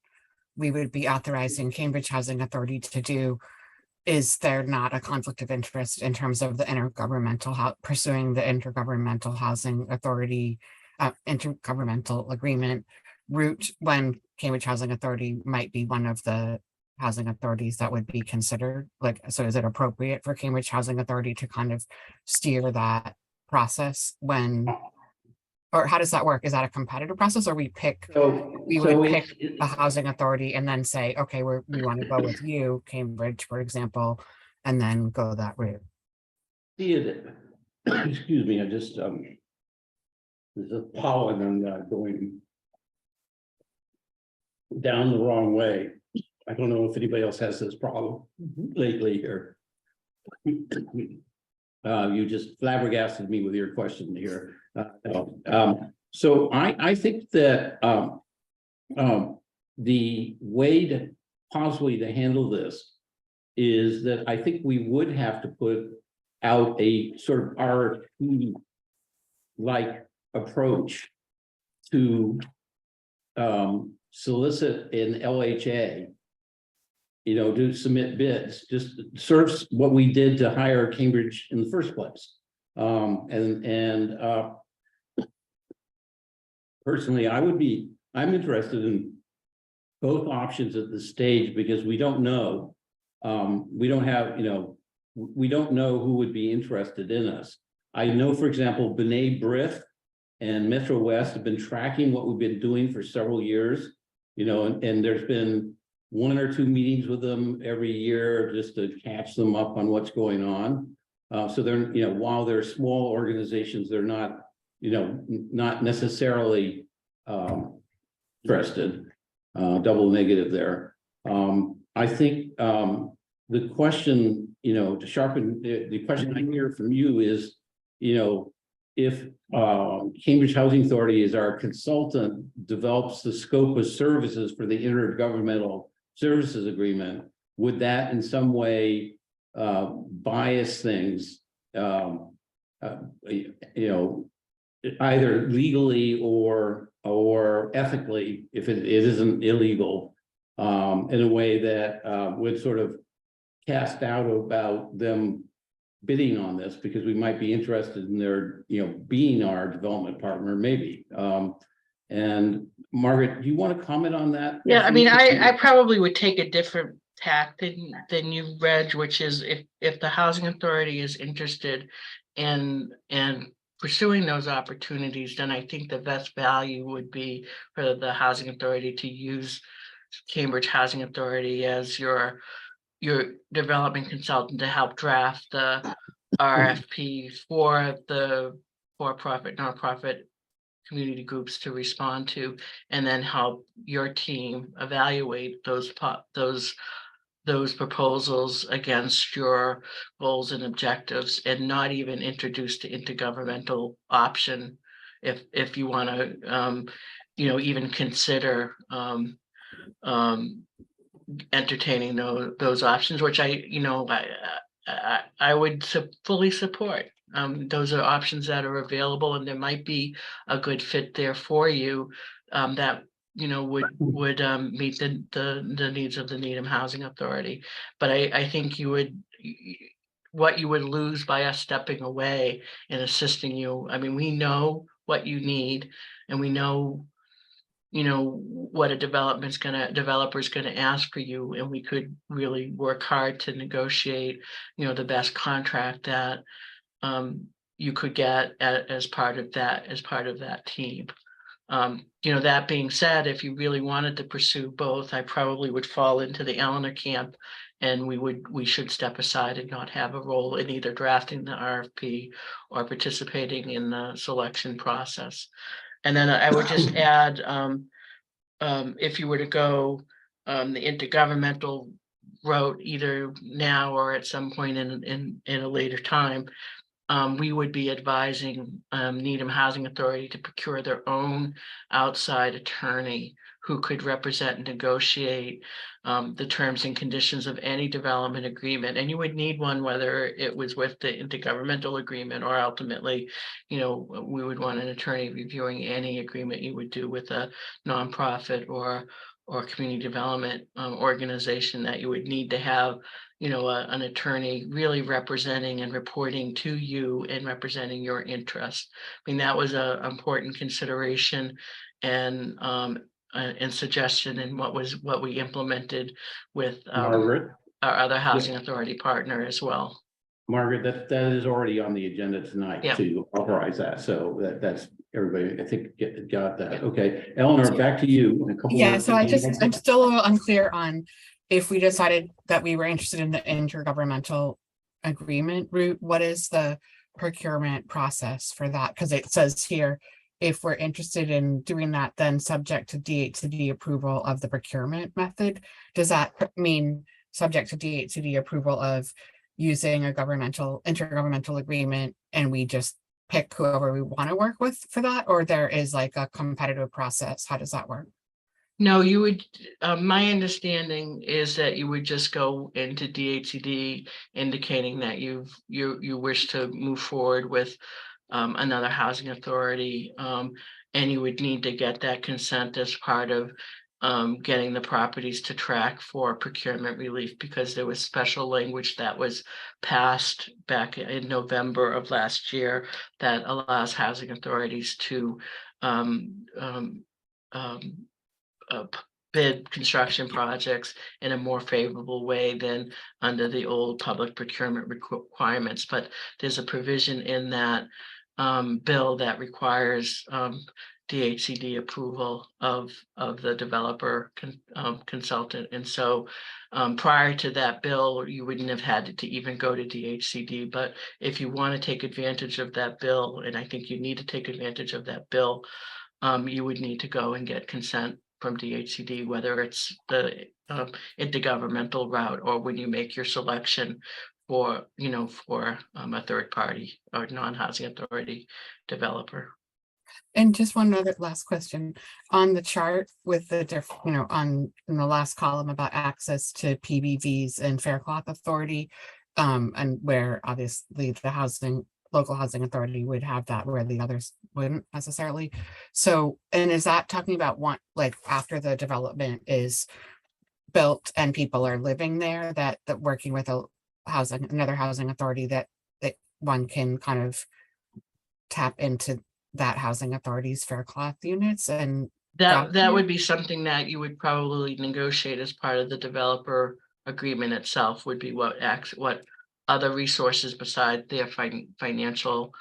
we would be authorizing Cambridge Housing Authority to do, is there not a conflict of interest in terms of the pursuing the intergovernmental housing authority, intergovernmental agreement route, when Cambridge Housing Authority might be one of the housing authorities that would be considered? Like, so is it appropriate for Cambridge Housing Authority to kind of steer that process when, or how does that work? Is that a competitive process, or we would pick a housing authority and then say, okay, we want to go with you, Cambridge, for example, and then go that route? Excuse me, I just there's a pollen going down the wrong way. I don't know if anybody else has this problem lately here. You just flabbergasted me with your question here. So I think that the way to possibly to handle this is that I think we would have to put out a sort of RFP like approach to solicit an LHA, you know, to submit bids, just sort of what we did to hire Cambridge in the first place. Personally, I'm interested in both options at this stage, because we don't know. We don't have, you know, we don't know who would be interested in us. I know, for example, B'nai B'rith and Metro West have been tracking what we've been doing for several years, you know, and there's been 1 or 2 meetings with them every year just to catch them up on what's going on. So they're, you know, while they're small organizations, they're not, you know, not necessarily interested. Double negative there. I think the question, you know, to sharpen the question I hear from you is, you know, if Cambridge Housing Authority is our consultant, develops the scope of services for the intergovernmental services agreement, would that in some way bias things, you know, either legally or ethically, if it isn't illegal, in a way that would sort of cast doubt about them bidding on this, because we might be interested in their, you know, being our development partner, maybe. And Margaret, do you want to comment on that? Yeah, I mean, I probably would take a different tack than you, Reg, which is if the housing authority is interested in pursuing those opportunities, then I think the best value would be for the housing authority to use Cambridge Housing Authority as your development consultant to help draft the RFP for the for-profit, nonprofit community groups to respond to, and then help your team evaluate those proposals against your goals and objectives, and not even introduce the intergovernmental option if you want to you know, even consider entertaining those options, which I would fully support. Those are options that are available, and there might be a good fit there for you that, you know, would meet the needs of the Needham Housing Authority. But I think you would, what you would lose by us stepping away and assisting you. I mean, we know what you need, and we know, what a developer's gonna ask for you, and we could really work hard to negotiate, the best contract that you could get as part of that team. That being said, if you really wanted to pursue both, I probably would fall into the Eleanor camp. And we should step aside and not have a role in either drafting the RFP or participating in the selection process. And then I would just add, if you were to go the intergovernmental route, either now or at some point in a later time, we would be advising Needham Housing Authority to procure their own outside attorney who could represent and negotiate the terms and conditions of any development agreement. And you would need one, whether it was with the intergovernmental agreement or ultimately, we would want an attorney reviewing any agreement you would do with a nonprofit or community development organization, that you would need to have an attorney really representing and reporting to you and representing your interest. I mean, that was an important consideration and suggestion in what we implemented with Margaret, our other housing authority partner as well. Margaret, that is already on the agenda tonight Yeah. to authorize that. So that's everybody, I think, got that. Okay, Eleanor, back to you. In a couple Yeah, words. so I'm still a little unclear on if we decided that we were interested in the intergovernmental agreement route, what is the procurement process for that? Because it says here, if we're interested in doing that, then subject to DHCD approval of the procurement method. Does that mean subject to DHCD approval of using a intergovernmental agreement, and we just pick whoever we want to work with for that, or there is like a competitive process? How does that work? No, you would, my understanding is that you would just go into DHCD indicating that you wish to move forward with another housing authority. And you would need to get that consent as part of getting the properties to track for procurement relief, because there was special language that was passed back in November of last year that allows housing authorities to bid construction projects in a more favorable way than under the old public procurement requirements. But there's a provision in that bill that requires DHCD approval of the developer consultant. And so prior to that bill, you wouldn't have had to even go to DHCD. But if you want to take advantage of that bill, and I think you need to take advantage of that bill, you would need to go and get consent from DHCD, whether it's the intergovernmental route or when you make your selection for a third party or non-housing authority developer. And just one other last question on the chart with the in the last column about access to PBVs and Faircloth Authority, and where obviously the local housing authority would have that where the others wouldn't necessarily. So, and is that talking about after the development is built and people are living there, that working with another housing authority that one can kind of tap into that housing authority's Faircloth units? And that would be something that you would probably negotiate as part of the developer agreement itself, would be what other resources besides their financial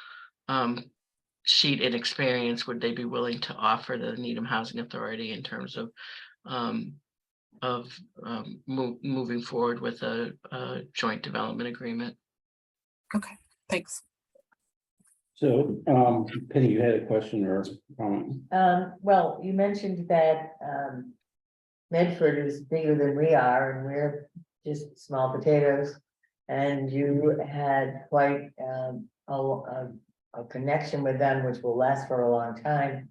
sheet and experience would they be willing to offer the Needham Housing Authority in terms of moving forward with a joint development agreement. Okay, thanks. So, Penny, you had a question or comment? Well, you mentioned that, Medford is bigger than we are, and we're just small potatoes. And you had quite, a connection with them, which will last for a long time.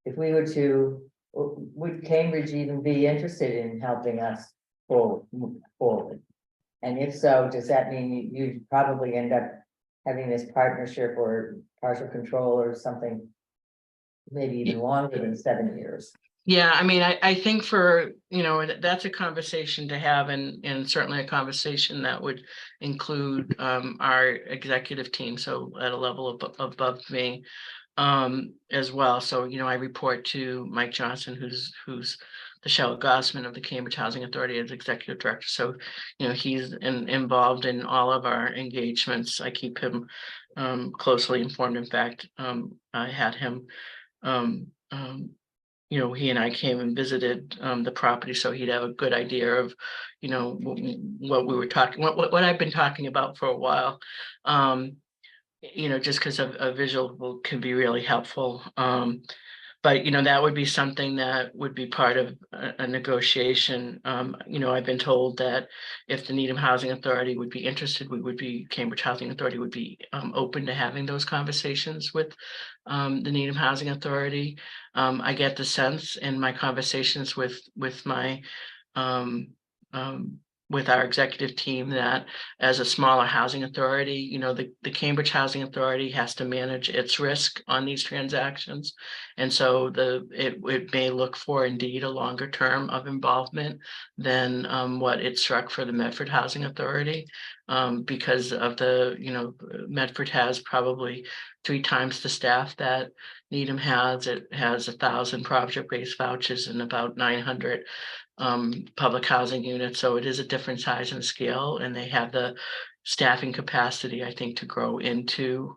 If we were to, would Cambridge even be interested in helping us move forward? And if so, does that mean you'd probably end up having this partnership or partial control or something, maybe even longer than 7 years? Yeah, I mean, I think for, that's a conversation to have and certainly a conversation that would include our executive team, so at a level above me as well. So, I report to Mike Johnson, who's the Shell Gossman of the Cambridge Housing Authority as executive director. So, he's involved in all of our engagements. I keep him closely informed. In fact, I had him he and I came and visited the property, so he'd have a good idea of, what we were talking, what I've been talking about for a while. Just because a visual can be really helpful. But that would be something that would be part of a negotiation. I've been told that if the Needham Housing Authority would be interested, Cambridge Housing Authority would be open to having those conversations with the Needham Housing Authority. I get the sense in my conversations with my um, with our executive team that as a smaller housing authority, the Cambridge Housing Authority has to manage its risk on these transactions. And so it may look for indeed a longer term of involvement than what it struck for the Medford Housing Authority. Because of Medford has probably 3 times the staff that Needham has. It has 1,000 project-based vouchers and about 900 public housing units. So it is a different size and scale, and they have the staffing capacity, I think, to grow into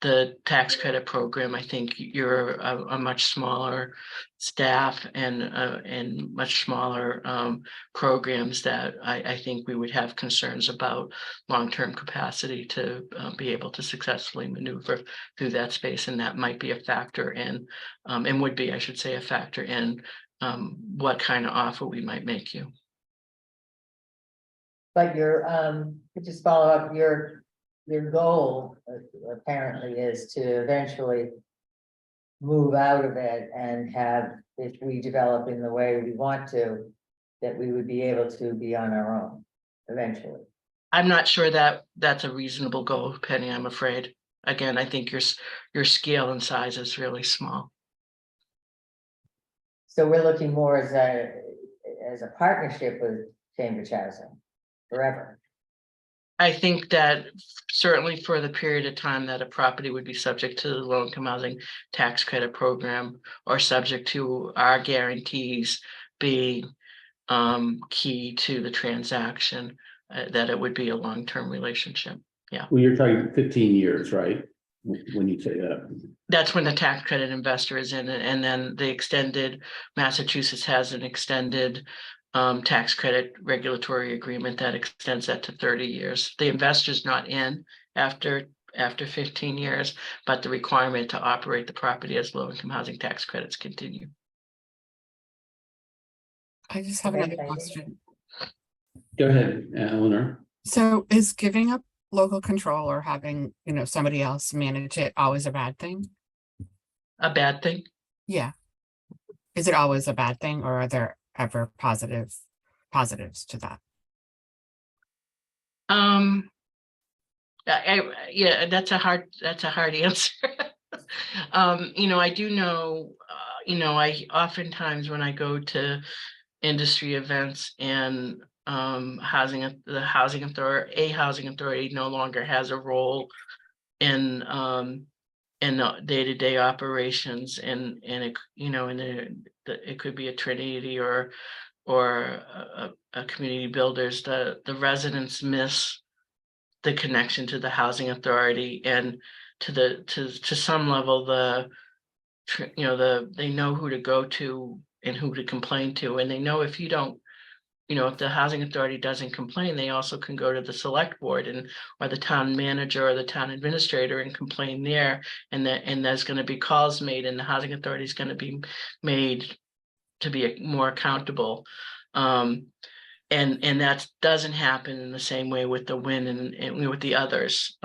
the tax credit program. I think you're a much smaller staff and much smaller programs that I think we would have concerns about long-term capacity to be able to successfully maneuver through that space. And that might be a factor in, and would be, I should say, a factor in what kind of offer we might make you. But just follow up, your goal apparently is to eventually move out of it and have, if we develop in the way we want to, that we would be able to be on our own eventually. I'm not sure that that's a reasonable goal, Penny, I'm afraid. Again, I think your scale and size is really small. So we're looking more as a partnership with Cambridge Housing forever. I think that certainly for the period of time that a property would be subject to the low-income housing tax credit program or subject to our guarantees being key to the transaction, that it would be a long-term relationship. Yeah. Well, you're talking 15 years, right? When you say that. That's when the tax credit investor is in it, and then the extended, Massachusetts has an extended tax credit regulatory agreement that extends that to 30 years. The investor's not in after 15 years, but the requirement to operate the property as low-income housing tax credits continue. I just have Okay, another thank you. question. Go ahead, Eleanor. So is giving up local control or having, somebody else manage it always a bad thing? A bad thing? Yeah. Is it always a bad thing, or are there ever positives to that? Yeah, that's a hard answer. I do know, I oftentimes when I go to industry events and the housing authority no longer has a role in the day-to-day operations, and it, it could be a Trinity or a community builders. The residents miss the connection to the housing authority, and to some level they know who to go to and who to complain to, and they know if you don't, if the housing authority doesn't complain, they also can go to the select board or the town manager or the town administrator and complain there, and there's going to be calls made, and the housing authority is going to be made to be more accountable. And that doesn't happen in the same way with the WIN and with the others.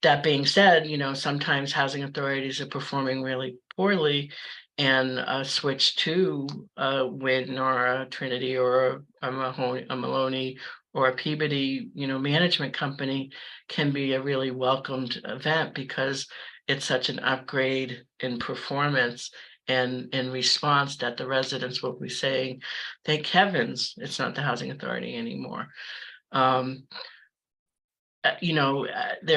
That being said, sometimes housing authorities are performing really poorly, and a switch to a WIN or a Trinity or a Maloney or a Peabody, management company can be a really welcomed event, because it's such an upgrade in performance, and in response that the residents will be saying, thank heavens, it's not the housing authority anymore. There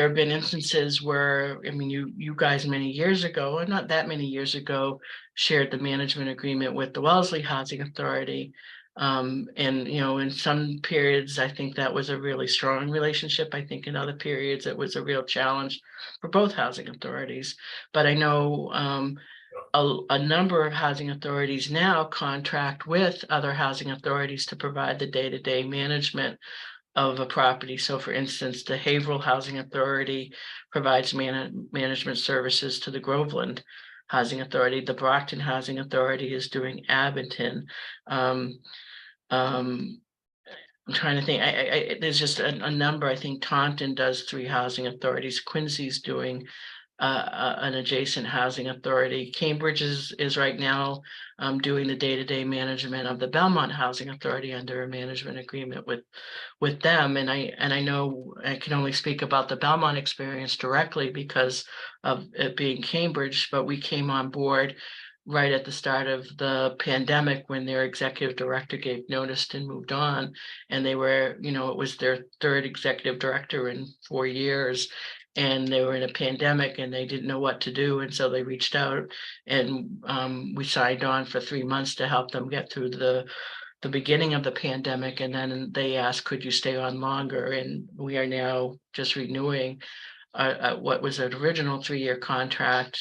have been instances where, I mean, you guys many years ago, or not that many years ago, shared the management agreement with the Wellesley Housing Authority. And, in some periods, I think that was a really strong relationship. I think in other periods, it was a real challenge for both housing authorities. But I know a number of housing authorities now contract with other housing authorities to provide the day-to-day management of a property. So for instance, the Haverhill Housing Authority provides management services to the Groveland Housing Authority. The Brockton Housing Authority is doing Abington. I'm trying to think, there's just a number. I think Taunton does 3 housing authorities. Quincy's doing an adjacent housing authority. Cambridge is right now doing the day-to-day management of the Belmont Housing Authority under a management agreement with them. And I know I can only speak about the Belmont experience directly because of it being Cambridge, but we came on board right at the start of the pandemic when their executive director gave notice and moved on. And they were, it was their 3rd executive director in 4 years. And they were in a pandemic and they didn't know what to do. And so they reached out and we signed on for 3 months to help them get through the beginning of the pandemic. And then they asked, could you stay on longer? And we are now just renewing what was an original 3-year contract.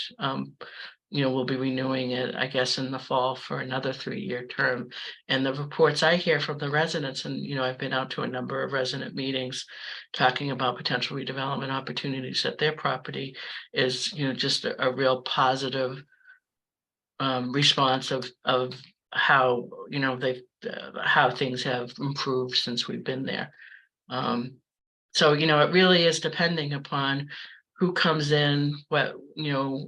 We'll be renewing it, I guess, in the fall for another 3-year term. And the reports I hear from the residents, and, I've been out to a number of resident meetings talking about potential redevelopment opportunities at their property is, just a real positive response of how, how things have improved since we've been there. So, it really is depending upon who comes in, what,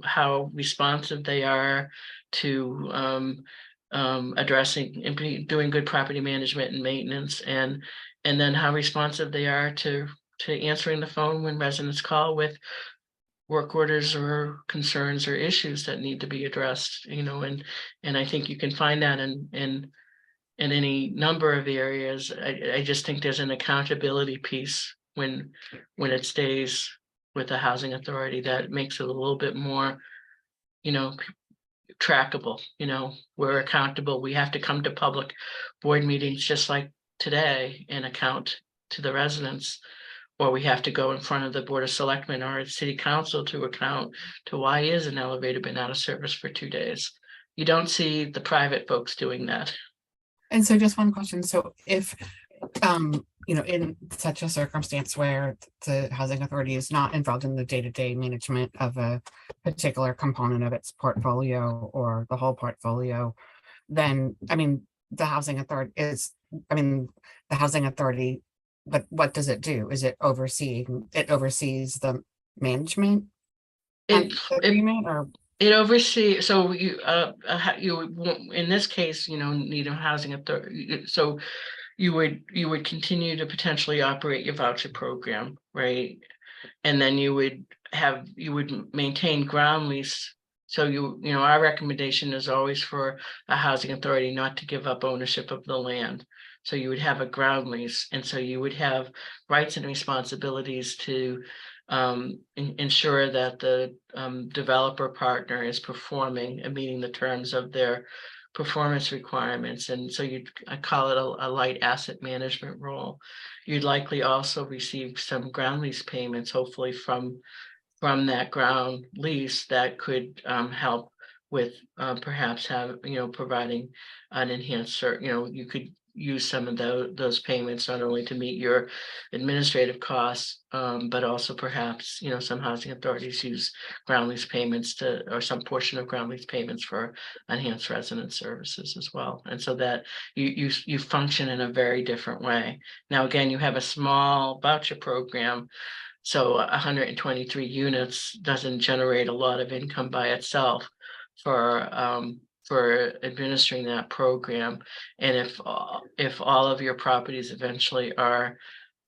how responsive they are to addressing and doing good property management and maintenance, and then how responsive they are to answering the phone when residents call with work orders or concerns or issues that need to be addressed, and I think you can find that in any number of areas. I just think there's an accountability piece when it stays with the housing authority that makes it a little bit more, trackable. We're accountable. We have to come to public board meetings just like today and account to the residents, or we have to go in front of the Board of Selectmen or City Council to account to why is an elevator been out of service for 2 days. You don't see the private folks doing that. And so just one question. So if, in such a circumstance where the housing authority is not involved in the day-to-day management of a particular component of its portfolio or the whole portfolio, then, the housing authority, but what does it do? Is it oversees the management agreement, or? It oversees, so you in this case, need a housing authority, so you would continue to potentially operate your voucher program, right? And then you would maintain ground lease. So our recommendation is always for a housing authority not to give up ownership of the land. So you would have a ground lease, and so you would have rights and responsibilities to ensure that the developer partner is performing and meeting the terms of their performance requirements. And so I call it a light asset management role. You'd likely also receive some ground lease payments, hopefully from that ground lease that could help with perhaps providing an enhanced, you could use some of those payments not only to meet your administrative costs, but also perhaps, some housing authorities use ground lease payments or some portion of ground lease payments for enhanced resident services as well. And so that you function in a very different way. Now, again, you have a small voucher program, so 123 units doesn't generate a lot of income by itself for administering that program. And if all of your properties eventually are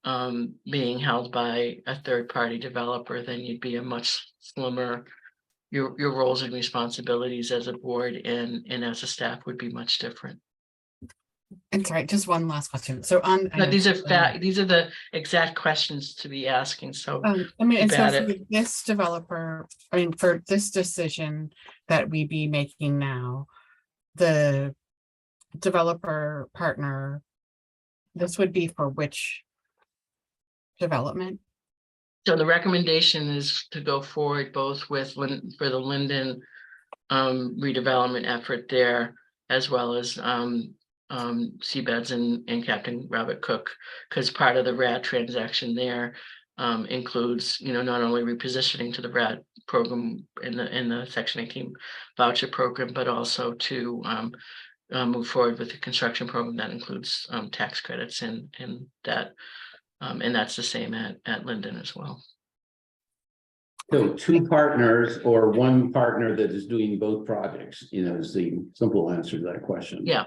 being held by a third-party developer, then you'd be a much slimmer, your roles and responsibilities as a board and as a staff would be much different. And sorry, just one last question. So on. But these are these are the exact questions to be asking, so. I mean, and keep so at for it. this developer, I mean, for this decision that we be making now, the developer partner, this would be for which development? So the recommendation is to go forward both with for the Linden redevelopment effort there, as well as Seabeds and Captain Robert Cook, because part of the RAD transaction there includes, not only repositioning to the RAD program in the Section 18 voucher program, but also to move forward with the construction program that includes tax credits and that. And that's the same at Linden as well. So two partners or one partner that is doing both projects, is the simple answer to that question. Yeah.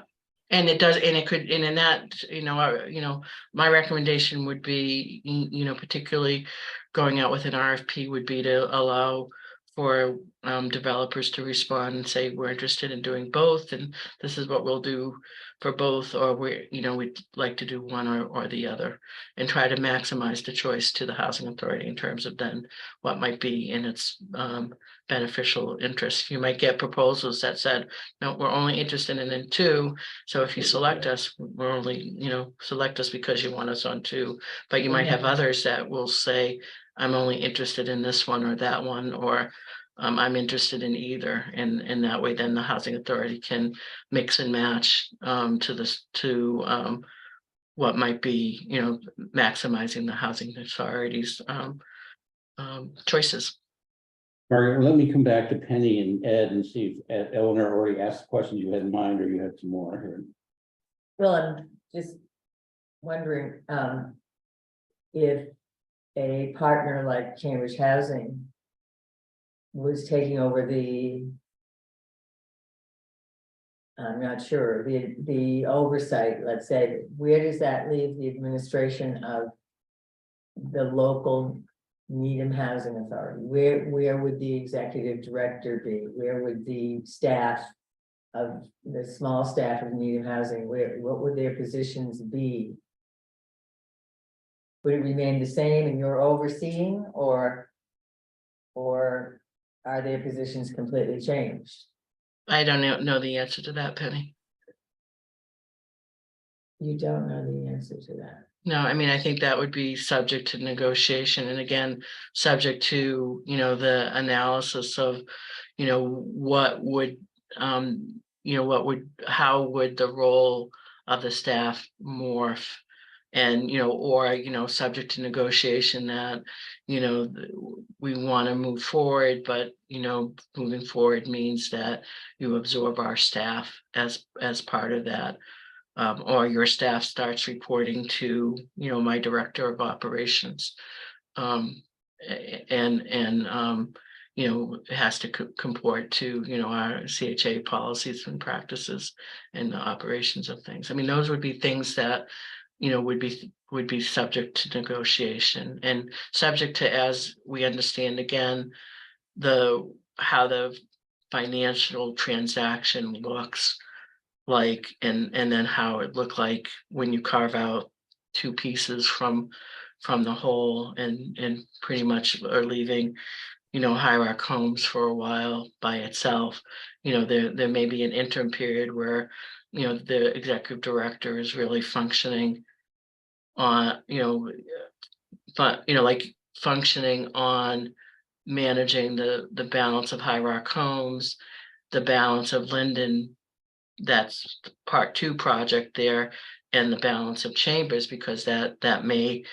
And it does, and it could, and in that, my recommendation would be, particularly going out with an RFP would be to allow for developers to respond and say, we're interested in doing both, and this is what we'll do for both, or we'd like to do one or the other, and try to maximize the choice to the housing authority in terms of then what might be in its beneficial interest. You might get proposals that said, no, we're only interested in two. So if you select us, we're only, select us because you want us on two, but you might have others that will say, I'm only interested in this one or that one, or I'm interested in either. And that way, then the housing authority can mix and match to what might be, maximizing the housing authority's choices. Margaret, let me come back to Penny and Ed and see if Eleanor already asked the questions you had in mind, or you had some more here. Well, I'm just wondering, if a partner like Cambridge Housing was taking over I'm not sure, the oversight, let's say, where does that leave the administration of the local Needham Housing Authority? Where would the executive director be? Where would the staff of the small staff of Needham Housing, what would their positions be? Would it remain the same and you're overseeing, or are their positions completely changed? I don't know the answer to that, Penny. You don't know the answer to that. No, I mean, I think that would be subject to negotiation, and again, subject to, the analysis of, how would the role of the staff morph? And, or, subject to negotiation that, we want to move forward, but, moving forward means that you absorb our staff as part of that. Or your staff starts reporting to, my director of operations. It has to comport to, our CHA policies and practices and the operations of things. I mean, those would be things that, would be subject to negotiation and subject to, as we understand, again, how the financial transaction looks like, and then how it looked like when you carve out two pieces from the whole, and pretty much are leaving, Hierarch Homes for a while by itself. There may be an interim period where, the executive director is really functioning on, like functioning on managing the balance of Hierarch Homes, the balance of Linden, that's part 2 project there, and the balance of Chambers, because that may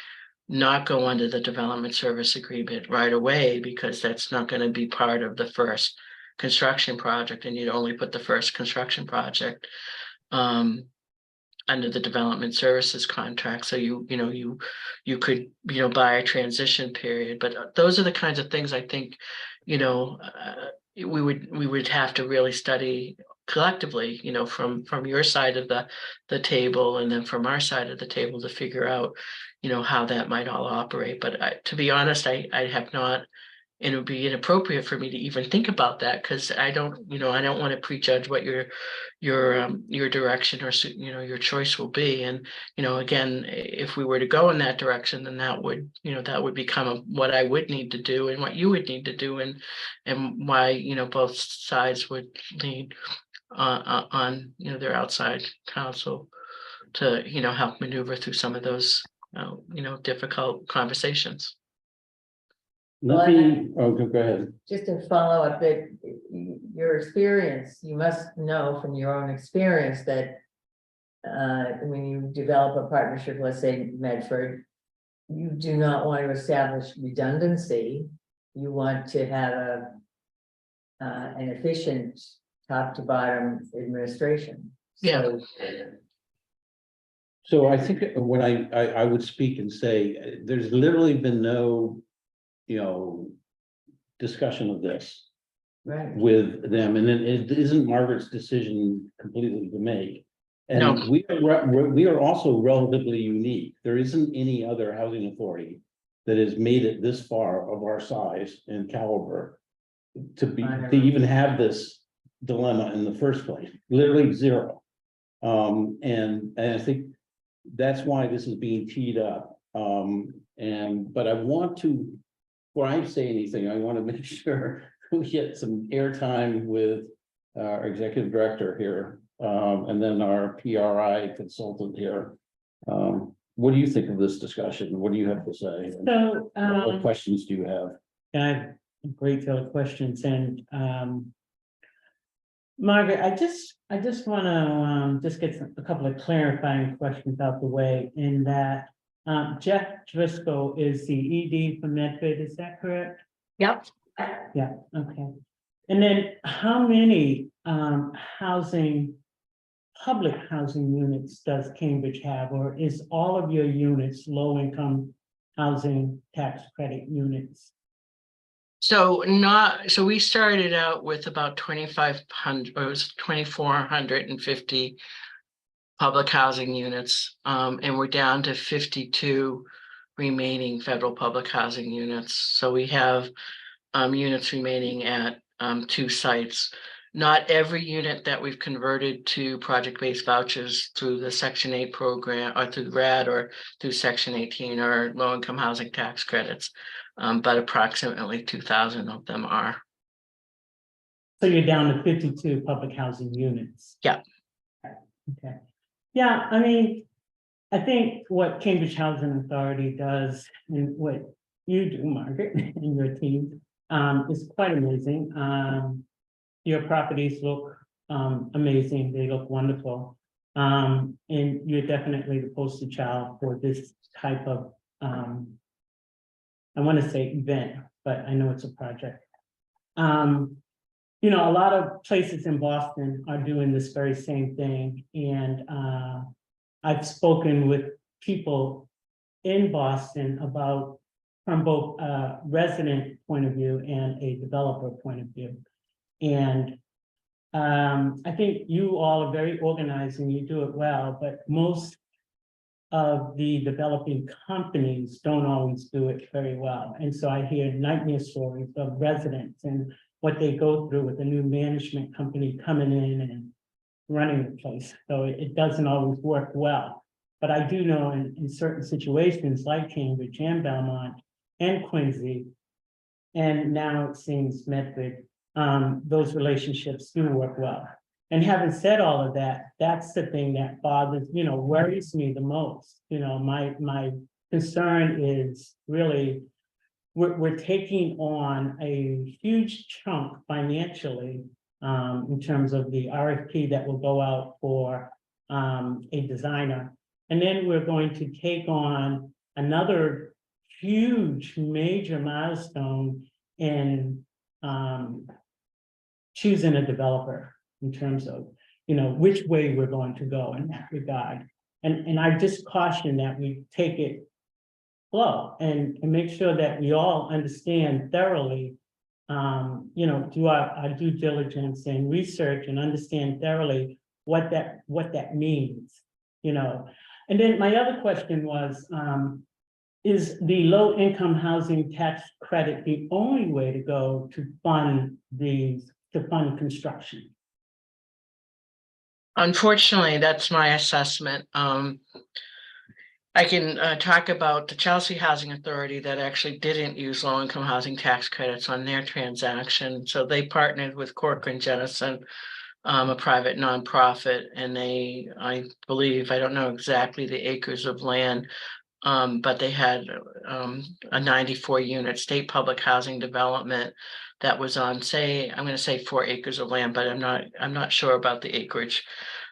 not go under the development service agreement right away, because that's not going to be part of the first construction project, and you'd only put the first construction project under the development services contract. So you could buy a transition period, but those are the kinds of things I think we would have to really study collectively, from your side of the table, and then from our side of the table, to figure out how that might all operate. But to be honest, I have not and it would be inappropriate for me to even think about that, because I don't want to prejudge what your direction or your choice will be. And again, if we were to go in that direction, then that would become what I would need to do and what you would need to do, and why both sides would lead on their outside counsel to help maneuver through some of those difficult conversations. Let me, go ahead. Just to follow up that your experience, you must know from your own experience that when you develop a partnership, let's say Medford, you do not want to establish redundancy. You want to have an efficient top to bottom administration. Yeah. So I think what I would speak and say, there's literally been no, discussion of this Right. with them, and it isn't Margaret's decision completely to make. And No. we are also relatively unique. There isn't any other housing authority that has made it this far of our size and caliber to even have this dilemma in the first place, literally zero. And I think that's why this is being teed up. But I want to, before I say anything, I want to make sure we get some airtime with our executive director here, and then our PRI consultant here. What do you think of this discussion? What do you have to say? So, What questions do you have? I have a great deal of questions, and Margaret, I just want to just get a couple of clarifying questions out the way. In that Jeff Driscoll is the ED for Medford, is that correct? Yep. Yeah, okay. And then how many public housing units does Cambridge have, or is all of your units low-income housing tax credit units? So we started out with about 2,500, or it was 2,450 public housing units, and we're down to 52 remaining federal public housing units. So we have units remaining at 2 sites. Not every unit that we've converted to project-based vouchers through the Section 8 program, or through RAD, or through Section 18, or low-income housing tax credits, but approximately 2,000 of them are. So you're down to 52 public housing units? Yeah. Okay. Yeah, I mean, I think what Cambridge Housing Authority does, and what you do, Margaret, and your team, is quite amazing. Your properties look amazing. They look wonderful. And you're definitely the poster child for this type of, I want to say event, but I know it's a project. A lot of places in Boston are doing this very same thing. And I've spoken with people in Boston about, from both a resident point of view and a developer point of view. And I think you all are very organized and you do it well, but most of the developing companies don't always do it very well. And so I hear nightmare stories of residents and what they go through with a new management company coming in and running the place. So it doesn't always work well. But I do know in certain situations like Cambridge and Belmont and Quincy, and now it seems Medford, those relationships do work well. And having said all of that, that's the thing that bothers, worries me the most. My concern is really, we're taking on a huge chunk financially in terms of the RFP that will go out for a designer. And then we're going to take on another huge major milestone in choosing a developer in terms of, which way we're going to go in that regard. And I just caution that we take it slow and make sure that we all understand thoroughly, do our due diligence and research and understand thoroughly what that means, And then my other question was, is the low income housing tax credit the only way to go to fund construction? Unfortunately, that's my assessment. I can talk about the Chelsea Housing Authority that actually didn't use low-income housing tax credits on their transaction. So they partnered with Corcoran Jennison, a private nonprofit, and they, I believe, I don't know exactly the acres of land, but they had a 94 unit state public housing development that was on, say, I'm going to say 4 acres of land, but I'm not sure about the acreage.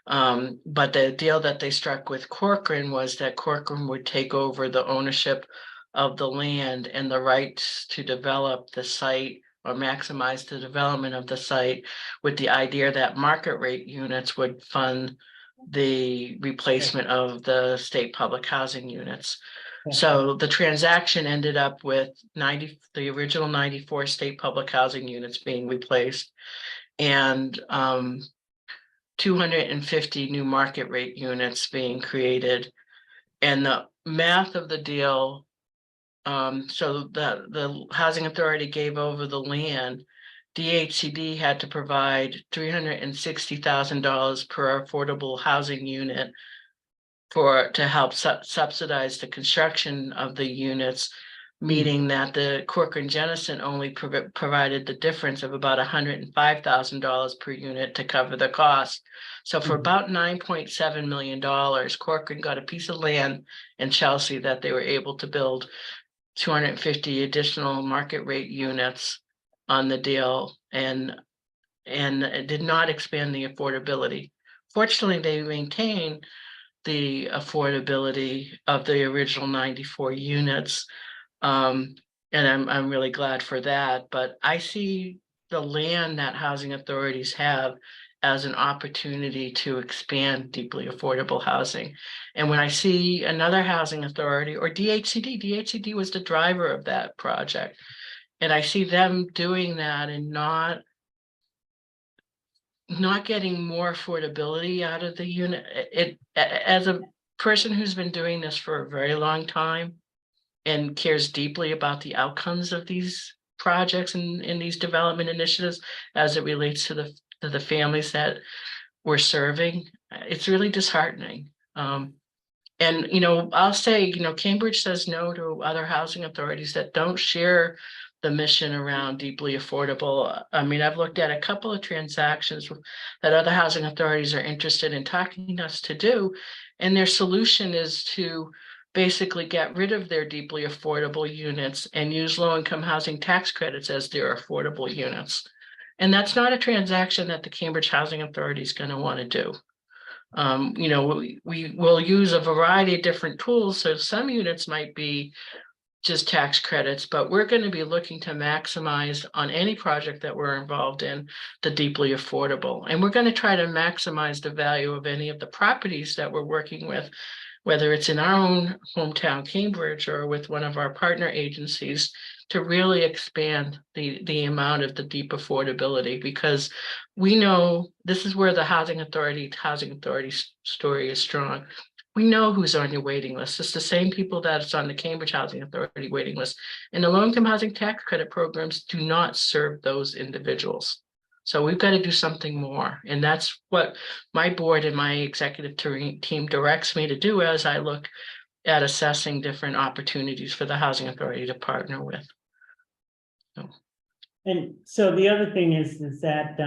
But the deal that they struck with Corcoran was that Corcoran would take over the ownership of the land and the rights to develop the site or maximize the development of the site, with the idea that market rate units would fund the replacement of the state public housing units. So the transaction ended up with the original 94 state public housing units being replaced, and 250 new market rate units being created. And the math of the deal, so the housing authority gave over the land. DHCD had to provide $360,000 per affordable housing unit to help subsidize the construction of the units, meaning that the Corcoran Jennison only provided the difference of about $105,000 per unit to cover the cost. So for about $9.7 million, Corcoran got a piece of land in Chelsea that they were able to build 250 additional market rate units on the deal, and it did not expand the affordability. Fortunately, they maintained the affordability of the original 94 units. And I'm really glad for that. But I see the land that housing authorities have as an opportunity to expand deeply affordable housing. And when I see another housing authority or DHCD was the driver of that project, and I see them doing that and not getting more affordability out of the unit. As a person who's been doing this for a very long time and cares deeply about the outcomes of these projects and in these development initiatives as it relates to the families that we're serving, it's really disheartening. And I'll say, Cambridge says no to other housing authorities that don't share the mission around deeply affordable. I mean, I've looked at a couple of transactions that other housing authorities are interested in talking to us to do, and their solution is to basically get rid of their deeply affordable units and use low-income housing tax credits as their affordable units. And that's not a transaction that the Cambridge Housing Authority is going to want to do. We will use a variety of different tools. So some units might be just tax credits, but we're going to be looking to maximize on any project that we're involved in the deeply affordable. And we're going to try to maximize the value of any of the properties that we're working with, whether it's in our own hometown, Cambridge, or with one of our partner agencies, to really expand the amount of the deep affordability, because we know this is where the housing authority story is strong. We know who's on your waiting list. It's the same people that's on the Cambridge Housing Authority waiting list. And the low-income housing tax credit programs do not serve those individuals. So we've got to do something more. And that's what my board and my executive team directs me to do as I look at assessing different opportunities for the housing authority to partner with. And so the other thing is that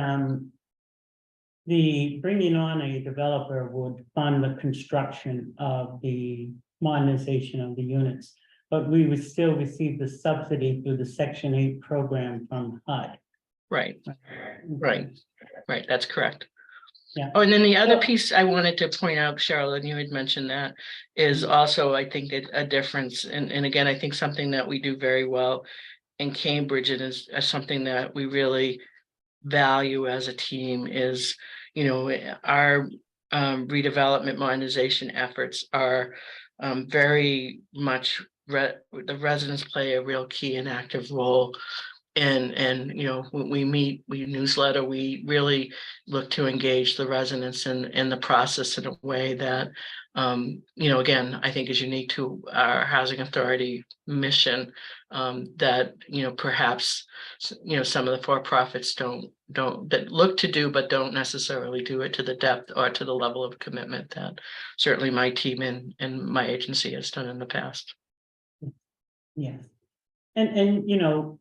the bringing on a developer would fund the construction of the modernization of the units, but we would still receive the subsidy through the Section 8 program from HUD. Right. That's correct. Yeah. Oh, and then the other piece I wanted to point out, Cheryl, and you had mentioned that, is also, I think, a difference. And again, I think something that we do very well in Cambridge, and is something that we really value as a team, is, our redevelopment modernization efforts are very much, the residents play a real key and active role And, you know, when we meet, we newsletter, we really look to engage the residents in the process in a way that, you know, again, I think is unique to our housing authority mission. That, you know, perhaps, you know, some of the for-profits don't that look to do, but don't necessarily do it to the depth or to the level of commitment that certainly my team and my agency has done in the past. Yes. And, you know,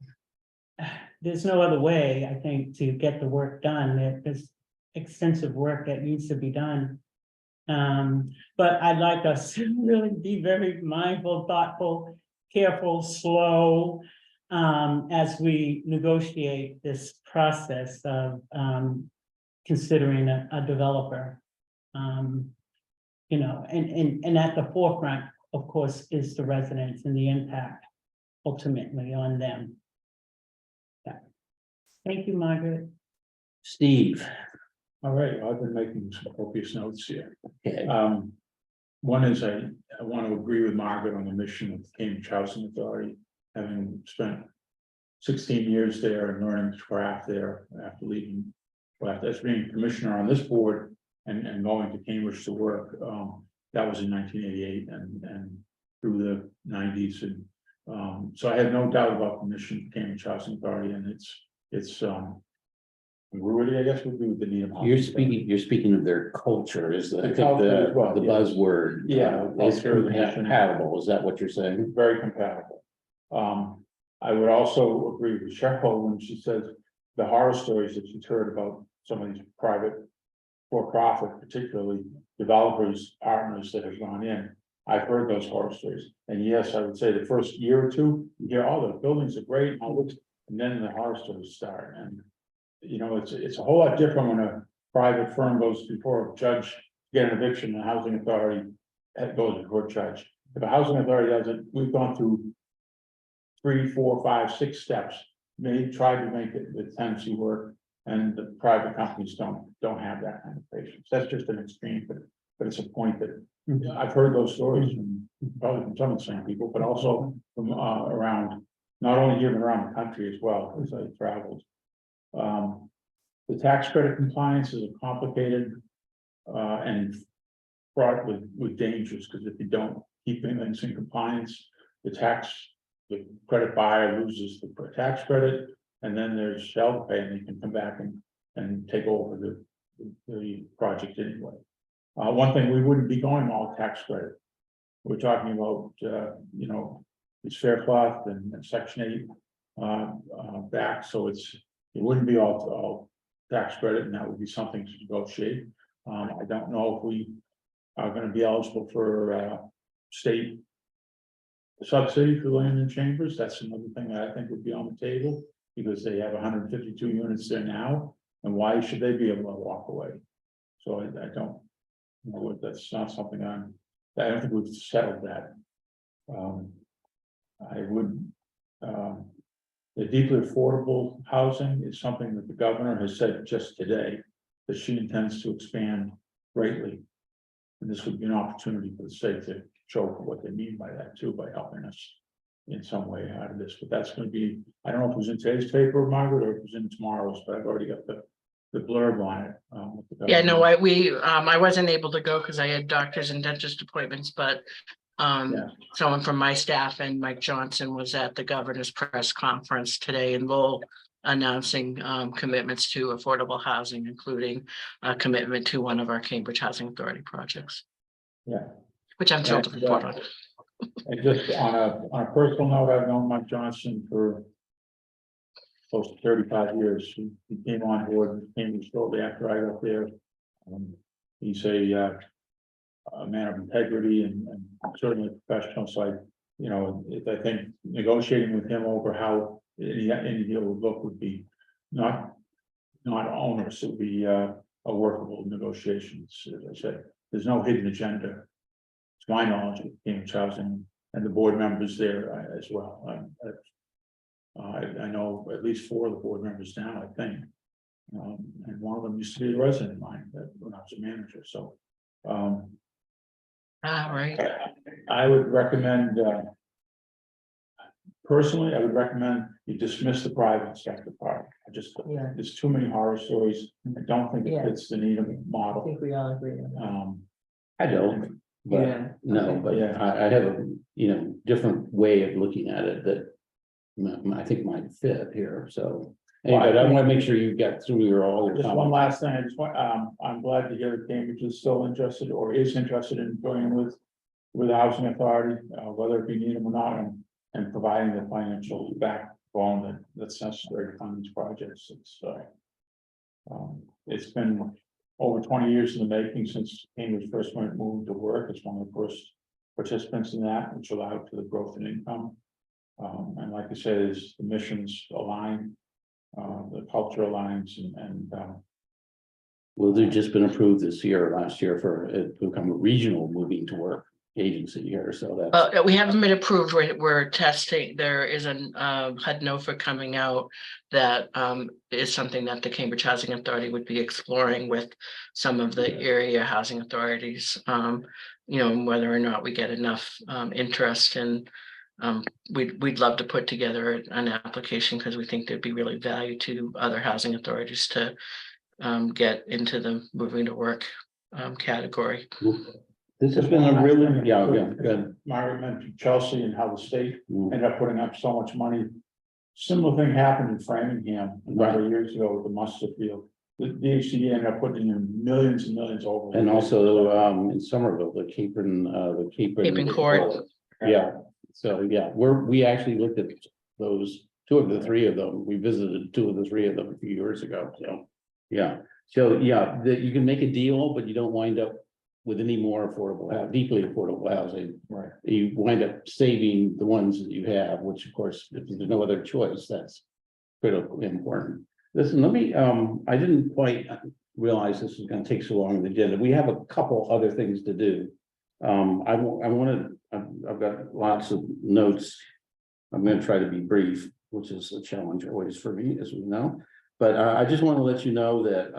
there's no other way, I think, to get the work done. There's extensive work that needs to be done. But I'd like us to really be very mindful, thoughtful, careful, slow, as we negotiate this process of, considering a developer. You know, and at the forefront, of course, is the residents and the impact ultimately on them. Yeah. Thank you, Margaret. Steve. All right, I've been making some copious notes here. Okay. One is I want to agree with Margaret on the mission of the Cambridge Housing Authority, having spent 16 years there and learning the craft there after leaving. But as being commissioner on this board and going to Cambridge to work, that was in 1988 and through the 90s. And so I have no doubt about the mission of Cambridge Housing Authority, and it's really, I guess, would be with the need of. You're speaking of their culture, is the, I think culture as well, the yes. buzzword. Yeah, Is culture, the mission. compatible, is that what you're saying? Very compatible. I would also agree with Cheryl when she says the horror stories that she's heard about some of these private for-profit, particularly developers, partners that have gone in. I've heard those horror stories. And yes, I would say the first year or two, you hear, oh, the buildings are great, and then the horror stories start. And you know, it's a whole lot different when a private firm goes before a judge to get an eviction, and the housing authority goes before a judge. If a housing authority doesn't, we've gone through 3, 4, 5, 6 steps, try to make it the tenancy work, and the private companies don't have that kind of patience. That's just an extreme, but it's a point that I've heard those stories from probably from some of the same people, but also from around, not only here but around the country as well as I traveled. The tax credit compliance is a complicated and fraught with dangers, because if you don't keep things in compliance, the credit buyer loses the tax credit, and then there's shell pay, and they can come back and take over the project anyway. One thing, we wouldn't be going all tax credit. We're talking about you know, it's fair cloth and Section 8 back, so it wouldn't be all tax credit, and that would be something to negotiate. I don't know if we are going to be eligible for state subsidy for land and chambers. That's another thing that I think would be on the table, because they have 152 units there now, and why should they be able to walk away? So I don't know, that's not something I don't think we've settled that. I would. The deeply affordable housing is something that the governor has said just today that she intends to expand greatly. And this would be an opportunity for the state to show what they mean by that too, by helping us in some way out of this. But that's going to be, I don't know if it was in today's paper, Margaret, or if it was in tomorrow's, but I've already got the blurb on it. Yeah, no, I wasn't able to go because I had doctors and dentist appointments, but someone from my staff and Mike Johnson was at the governor's press conference today in Lowell, announcing commitments to affordable housing, including a commitment to one of our Cambridge Housing Authority projects. Yeah. Which I'm thrilled to report on. And just on a personal note, I've known Mike Johnson for close to 35 years. He came on board and came shortly after I got there. He's a man of integrity and certainly professional. So I think negotiating with him over how any deal would look would be not onerous. It would be a workable negotiations. As I said, there's no hidden agenda. To my knowledge, of Cambridge Housing and the board members there as well. I know at least 4 of the board members now, I think. And one of them used to be a resident of mine when I was a manager. So Right. I would recommend personally, I would recommend you dismiss the private sector part. I just, Yeah. there's too many horror stories. I don't think it Yeah. fits the Needham I model. think we all agree on that. I don't, Yeah, but no, okay. but Yeah. I have a, different way of looking at it that. I think might fit here, so. Anyway, but I want to make sure you got through all your Just one comments. last thing, I just want, I'm glad to hear that Cambridge is still interested or is interested in joining with the housing authority, whether it be Needham or not, and providing the financial backbone that's necessary to fund these projects. It's been over 20 years in the making since Cambridge first moved to work. It's one of the first participants in that, which allowed for the growth in income. And like I said, is the missions align, the culture aligns and Well, they've just been approved this year, last year for it to become a regional moving to work agency here, so that's. We haven't been approved. We're testing. There is an HUD NOFA coming out that is something that the Cambridge Housing Authority would be exploring with some of the area housing authorities. Whether or not we get enough interest in. We'd love to put together an application because we think there'd be really value to other housing authorities to get into the moving to work category. This has been a really, good. Margaret mentioned Chelsea and how the state Mm. ended up putting up so much money. Similar thing happened in Framingham a number of years ago with the mustard field. The HCD ended up putting in millions and millions over. And also, in Somerville, the Cape and Court. Yeah, so, yeah, we actually looked at those, two of the three of them. We visited two of the three of them a few years ago, so. Yeah, so, yeah, you can make a deal, but you don't wind up with any more deeply affordable housing. Right. You wind up saving the ones that you have, which of course, if there's no other choice, that's critically important. Listen, let me, I didn't quite realize this was gonna take so long on the agenda. We have a couple other things to do. I've got lots of notes. I'm gonna try to be brief, which is a challenge always for me, as we know. But I just want to let you know that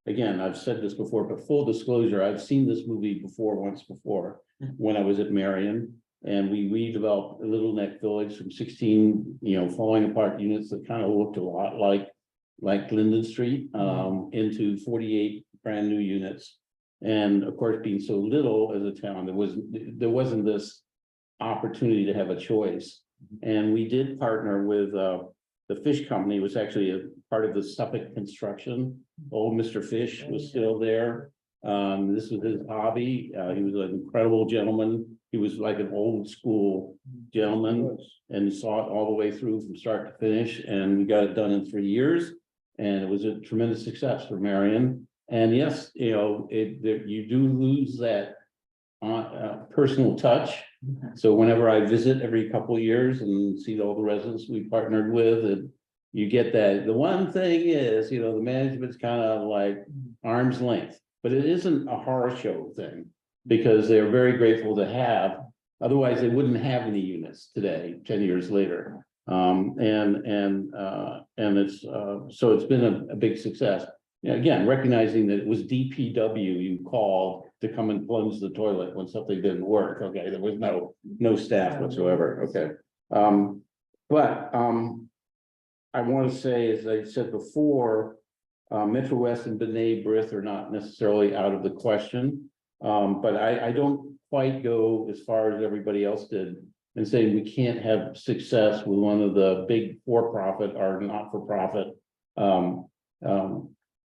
again, I've said this before, but full disclosure, I've seen this movie once before, when I was at Marion. And we redeveloped a Little Neck Village from 16, falling apart units that kind of looked a lot like Linden Street, into 48 brand new units. And of course, being so little as a town, there wasn't this opportunity to have a choice. And we did partner with the Fish Company, was actually a part of the Suffolk construction. Old Mr. Fish was still there. This was his hobby. He was an incredible gentleman. He was like an old school gentleman and saw it all the way through from start to finish. And we got it done in 3 years. And it was a tremendous success for Marion. And yes, you do lose that personal touch. So whenever I visit every couple of years and see all the residents we partnered with, and you get that. The one thing is, the management's kind of like arm's length, but it isn't a horror show thing because they're very grateful to have. Otherwise, they wouldn't have any units today, 10 years later. And it's so it's been a big success. Again, recognizing that it was DPW you called to come and plunge the toilet when something didn't work. Okay, there was no staff whatsoever. Okay. But I want to say, as I said before, Metro West and B'nai B'rith are not necessarily out of the question. But I don't quite go as far as everybody else did and saying we can't have success with one of the big for-profit or not-for-profit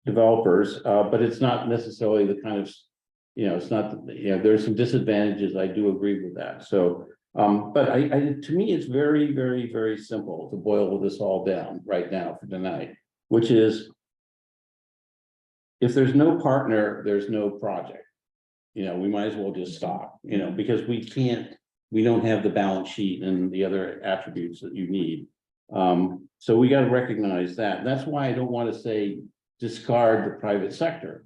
developers, but it's not necessarily the kind of, it's not, there's some disadvantages. I do agree with that. So, but to me, it's very, very, very simple to boil this all down right now for tonight, which is if there's no partner, there's no project. We might as well just stop, because we don't have the balance sheet and the other attributes that you need. So we got to recognize that. That's why I don't want to say discard the private sector,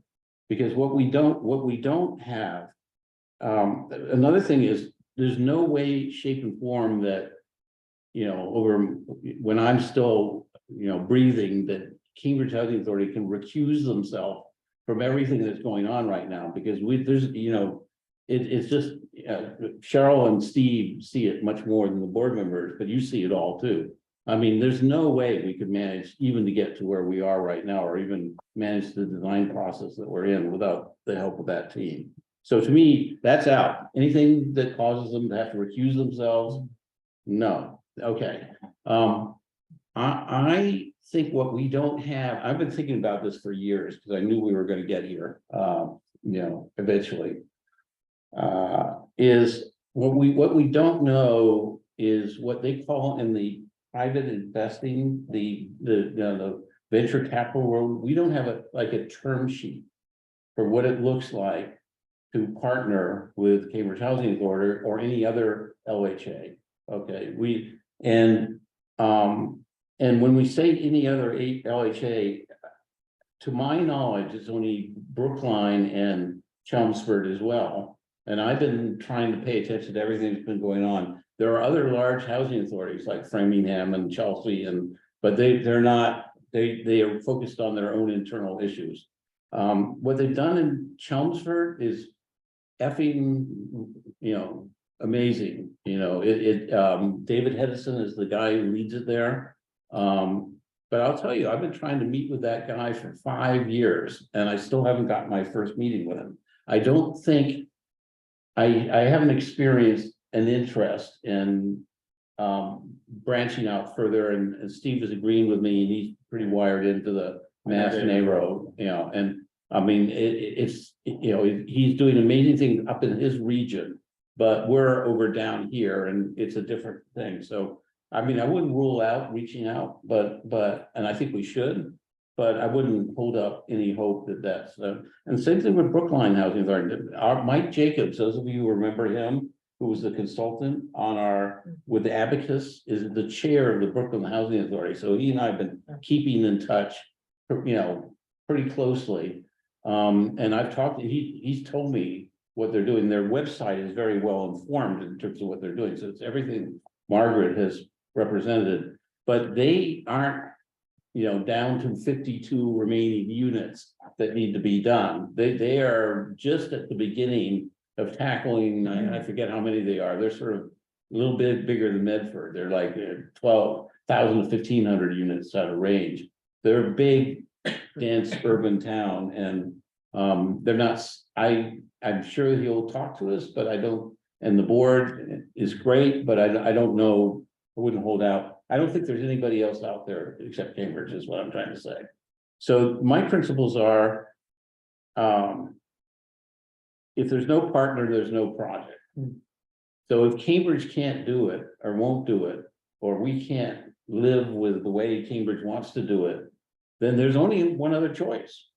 because what we don't have. Another thing is there's no way, shape, and form that over when I'm still breathing, that Cambridge Housing Authority can recuse themselves from everything that's going on right now, because there's it's just, Cheryl and Steve see it much more than the board members, but you see it all too. I mean, there's no way we could manage even to get to where we are right now, or even manage the design process that we're in without the help of that team. So to me, that's out. Anything that causes them to have to recuse themselves, no, okay. I think what we don't have, I've been thinking about this for years, because I knew we were gonna get here, eventually. Is what we don't know is what they call in the private investing, the venture capital world, we don't have a term sheet for what it looks like to partner with Cambridge Housing Authority or any other LHA. Okay, and when we say any other LHA, to my knowledge, it's only Brookline and Chelmsford as well. And I've been trying to pay attention to everything that's been going on. There are other large housing authorities like Framingham and Chelsea, but they're not, they are focused on their own internal issues. What they've done in Chelmsford is effing, amazing. David Hedison is the guy who leads it there. But I'll tell you, I've been trying to meet with that guy for 5 years, and I still haven't got my first meeting with him. I don't think I haven't experienced an interest in branching out further, and Steve is agreeing with me, and he's pretty wired into the Mass Neighborhood, and I mean, it's he's doing amazing things up in his region, but we're over down here, and it's a different thing. So I mean, I wouldn't rule out reaching out, but and I think we should, but I wouldn't hold up any hope that that's and same thing with Brookline Housing Authority. Mike Jacobs, those of you who remember him, who was the consultant on with the Abacus, is the chair of the Brooklyn Housing Authority. So he and I have been keeping in touch, pretty closely. And I've talked, he's told me what they're doing. Their website is very well informed in terms of what they're doing. So it's everything Margaret has represented, but they aren't, down to 52 remaining units that need to be done. They are just at the beginning of tackling, I forget how many they are. They're sort of a little bit bigger than Medford. They're like 12,000 to 1,500 units out of range. They're a big, dense urban town, and they're not, I'm sure he'll talk to us, but I don't, and the board is great, but I don't know, I wouldn't hold out. I don't think there's anybody else out there except Cambridge is what I'm trying to say. So my principles are, if there's no partner, there's no project. So if Cambridge can't do it or won't do it, or we can't live with the way Cambridge wants to do it, then there's only one other choice: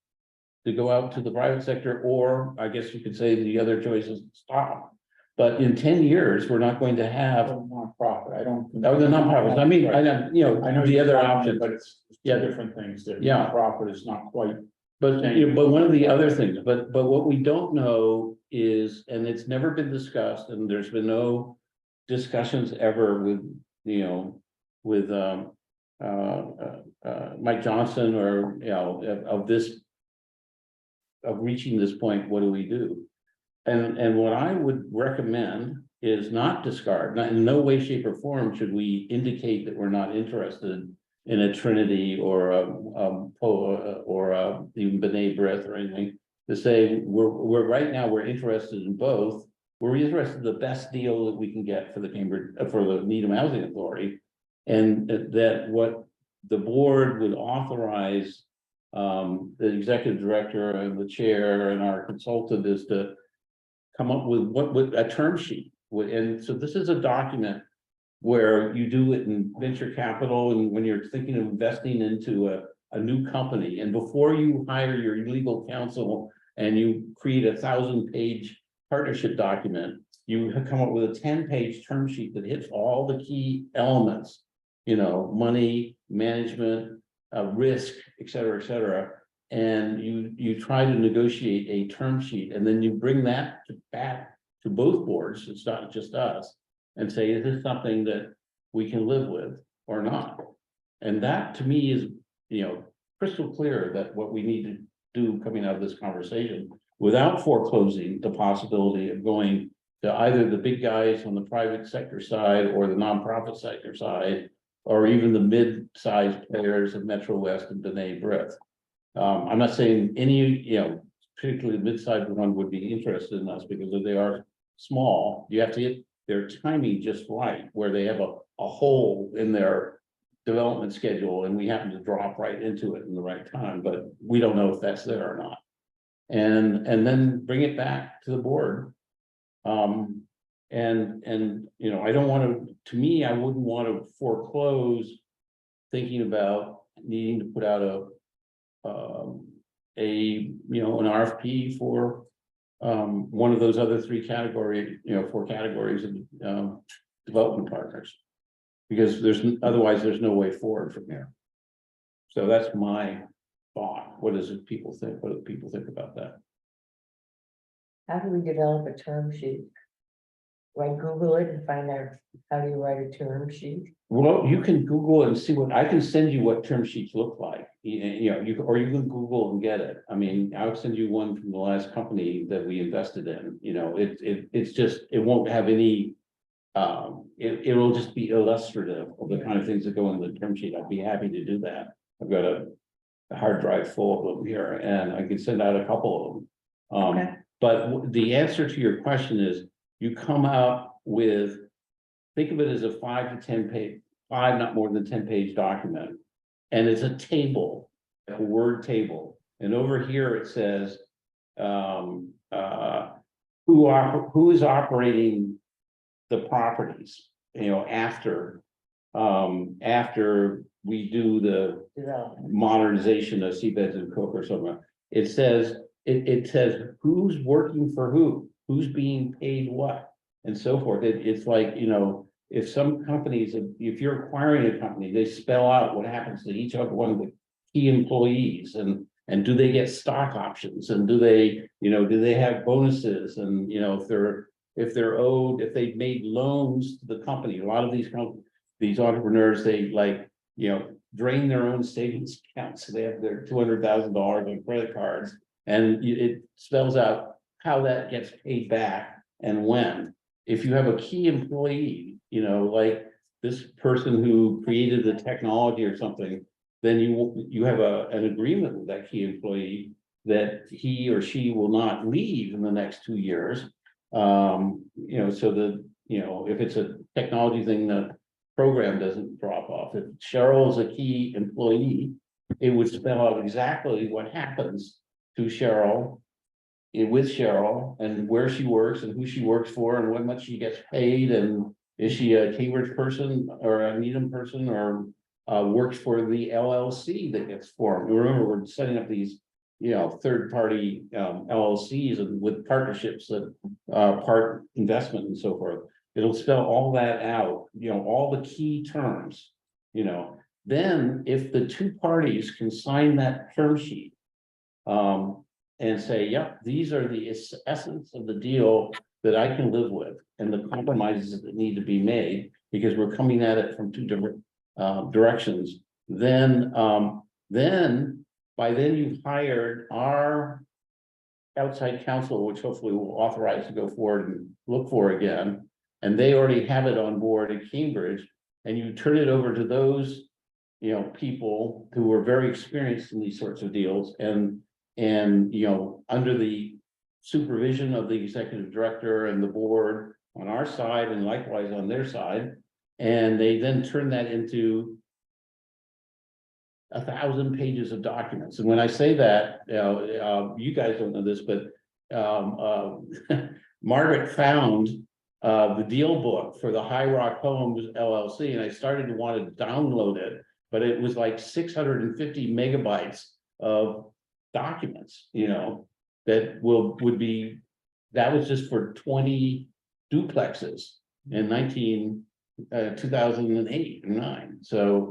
to go out to the private sector, or I guess you could say the other choice is stop. But in 10 years, we're not going to have Nonprofit, I don't. Oh, the nonprofits. I mean, I know, I know the other talking, option, but it's Yeah. different things there. Yeah. Nonprofit is not quite. but one of the other things, but what we don't know is, and it's never been discussed, and there's been no discussions ever with, with Mike Johnson, or of reaching this point, what do we do? And what I would recommend is not discard, not in no way, shape, or form should we indicate that we're not interested in a Trinity or even B'nai B'rith or anything, to say we're right now, we're interested in both. We're interested in the best deal that we can get for the Cambridge, for the Needham Housing Authority. And that what the board would authorize the executive director and the chair and our consultant is to come up with a term sheet. And so this is a document where you do it in venture capital, and when you're thinking of investing into a new company, and before you hire your legal counsel and you create a 1,000-page partnership document, you come up with a 10-page term sheet that hits all the key elements, money, management, risk, et cetera, and you try to negotiate a term sheet, and then you bring that back to both boards. It's not just us, and say, is this something that we can live with or not? And that to me is, crystal clear that what we need to do coming out of this conversation without foreclosing the possibility of going to either the big guys on the private sector side or the nonprofit sector side, or even the mid-sized players of Metro West and B'nai B'rith. I'm not saying any, particularly the mid-sized one would be interested in us because if they are small, you have to get their timing just right, where they have a hole in their development schedule and we happen to drop right into it in the right time, but we don't know if that's there or not. And then bring it back to the board. I don't want to me, I wouldn't want to foreclose thinking about needing to put out an RFP for one of those other 4 categories of development partners. Because otherwise there's no way forward from there. So that's my thought. What do people think? What do people think about that? How do we develop a term sheet? Do I Google it and find out how do you write a term sheet? Well, you can Google and see I can send you what term sheets look like. You can Google and get it. I mean, I'll send you one from the last company that we invested in. It's just, it won't have any, it will just be illustrative of the kind of things that go in the term sheet. I'd be happy to do that. I've got a hard drive full of them here and I can send out a couple of them. Okay. But the answer to your question is you come out with, think of it as a 5 to 10 page, not more than 10 page document. And it's a table, a word table. And over here it says, who is operating the properties, after we do the Development. modernization of seabeds and cook or something. It says who's working for who's being paid what, and so forth. It's like, if some companies, if you're acquiring a company, they spell out what happens to each other, one of the key employees, and do they get stock options, and do they have bonuses, and if they're owed, if they've made loans to the company. A lot of these entrepreneurs, they drain their own savings accounts. So they have their $200,000 on credit cards, and it spells out how that gets paid back and when. If you have a key employee, like this person who created the technology or something, then you have an agreement with that key employee that he or she will not leave in the next 2 years. So that, if it's a technology thing, the program doesn't drop off. If Cheryl is a key employee, it would spell out exactly what happens to Cheryl, with Cheryl, and where she works and who she works for and what much she gets paid, and is she a Cambridge person or a Needham person, or works for the LLC that gets formed. Remember, we're setting up these third-party LLCs and with partnerships that part investment and so forth. It'll spell all that out, all the key terms, then if the 2 parties can sign that term sheet and say, yep, these are the essence of the deal that I can live with, and the compromises that need to be made because we're coming at it from 2 different directions, then by then you've hired our outside counsel, which hopefully will authorize to go forward and look for again, and they already have it on board at Cambridge, and you turn it over to those people who are very experienced in these sorts of deals, and under the supervision of the executive director and the board on our side and likewise on their side, and they then turn that into 1,000 pages of documents. And when I say that, you guys don't know this, but Margaret found the deal book for the High Rock Homes LLC, and I started to want to download it, but it was like 650 megabytes of documents, that that was just for 20 duplexes in 2008 or 9. So,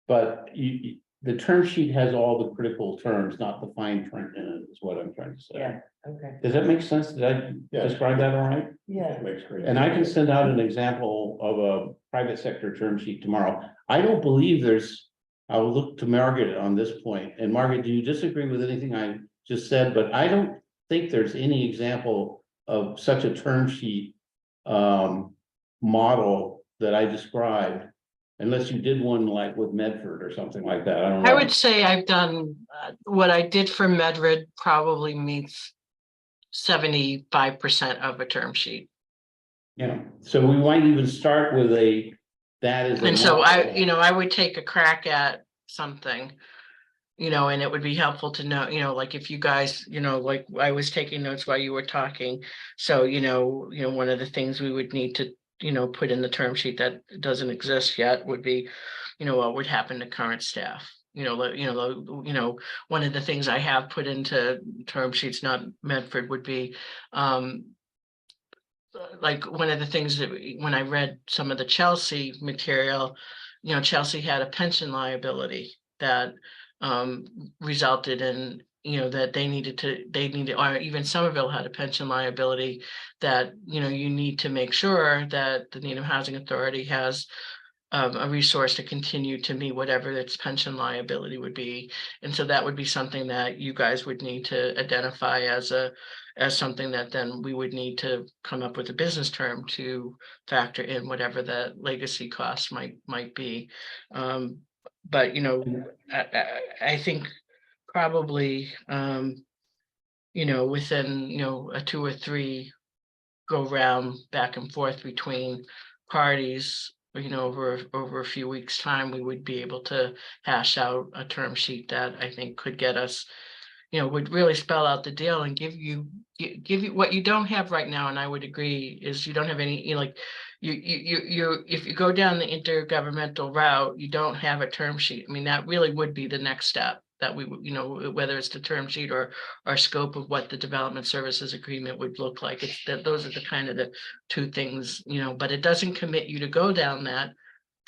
but the term sheet has all the critical terms, not the fine print in it, is what I'm trying to say. Yeah, okay, Does that make sense? Did I describe that all right? yeah. Makes great. And I can send out an example of a private sector term sheet tomorrow. I don't believe there's I'll look to Margaret on this point. And Margaret, do you disagree with anything I just said? But I don't think there's any example of such a term sheet model that I described, unless you did one like with Medford or something like that. I don't know. I would say I've done, what I did for Medford probably meets 75% of a term sheet. Yeah, so we might even start with that is. And so I would take a crack at something. And it would be helpful to know, like if you guys, like I was taking notes while you were talking. So, one of the things we would need to, put in the term sheet that doesn't exist yet would be, what would happen to current staff. One of the things I have put into term sheets, not Medford, would be, like one of the things that when I read some of the Chelsea material, Chelsea had a pension liability that resulted in, that they needed, or even Somerville had a pension liability that, you need to make sure that the Needham Housing Authority has a resource to continue to meet whatever its pension liability would be. And so that would be something that you guys would need to identify as something that then we would need to come up with a business term to factor in whatever the legacy costs might be. But I think probably within a 2 or 3 go round back and forth between parties, over a few weeks' time, we would be able to hash out a term sheet that I think could get us, would really spell out the deal and give you what you don't have right now. And I would agree is you don't have any, if you go down the intergovernmental route, you don't have a term sheet. I mean, that really would be the next step that we would, whether it's the term sheet or our scope of what the development services agreement would look like. It's that those are the kind of the 2 things, but it doesn't commit you to go down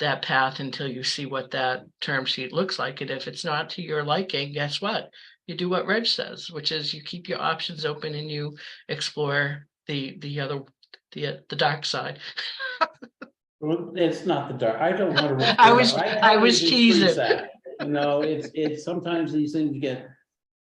that path until you see what that term sheet looks like. And if it's not to your liking, guess what? You do what Reg says, which is you keep your options open and you explore the dark side. Well, it's not the dark. I don't want to. I was teasing. No, it's sometimes these things get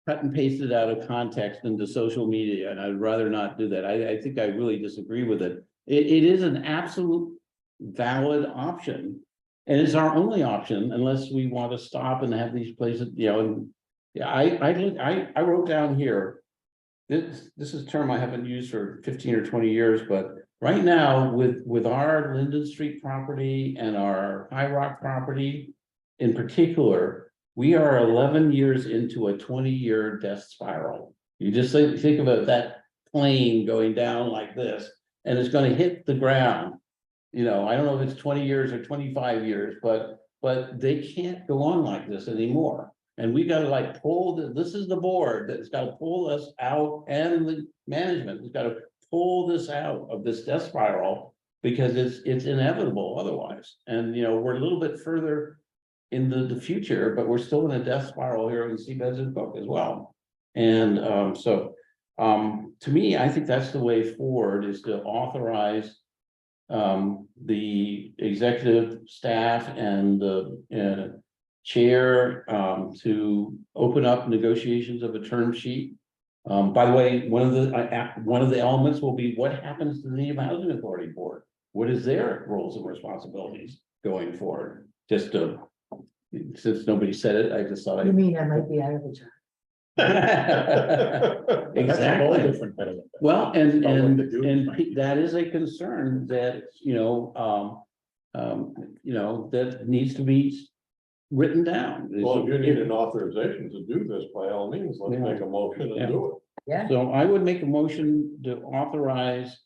cut and pasted out of context into social media, and I'd rather not do that. I think I really disagree with it. It is an absolute valid option, and it's our only option unless we want to stop and have these places, and yeah, I wrote down here. This is a term I haven't used for 15 or 20 years, but right now with our Linden Street property and our High Rock property in particular, we are 11 years into a 20-year death spiral. You just think about that plane going down like this, and it's going to hit the ground. I don't know if it's 20 years or 25 years, but they can't go on like this anymore. And we got to pull this is the board that's got to pull us out, and the management has got to pull this out of this death spiral, because it's inevitable otherwise. And we're a little bit further in the future, but we're still in a death spiral here in Seabeds and Cook as well. And to me, I think that's the way forward, is to authorize the executive staff and the chair to open up negotiations of a term sheet. By the way, one of the elements will be what happens to the Needham Housing Authority Board. What is their roles and responsibilities going forward? Just since nobody said it, I just thought You mean I might be out of a job? Exactly. Well, and About what to do. that is a concern that that needs to be written down. Well, if you need an authorization to do this, by all means, let's make a motion and do it. Yeah, So I would make a motion to authorize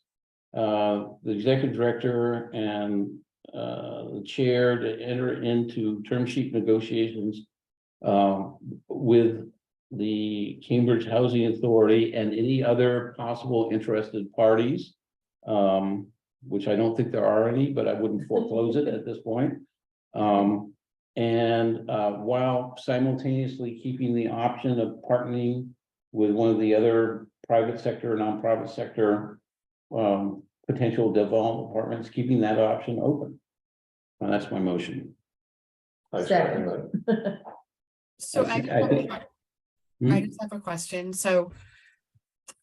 the executive director and the chair to enter into term sheet negotiations with the Cambridge Housing Authority and any other possible interested parties, which I don't think there are any, but I wouldn't foreclose it at this point. And while simultaneously keeping the option of partnering with one of the other private sector, non-private sector potential development apartments, keeping that option open. And that's my motion. I second that. So I think- I just have a question, so.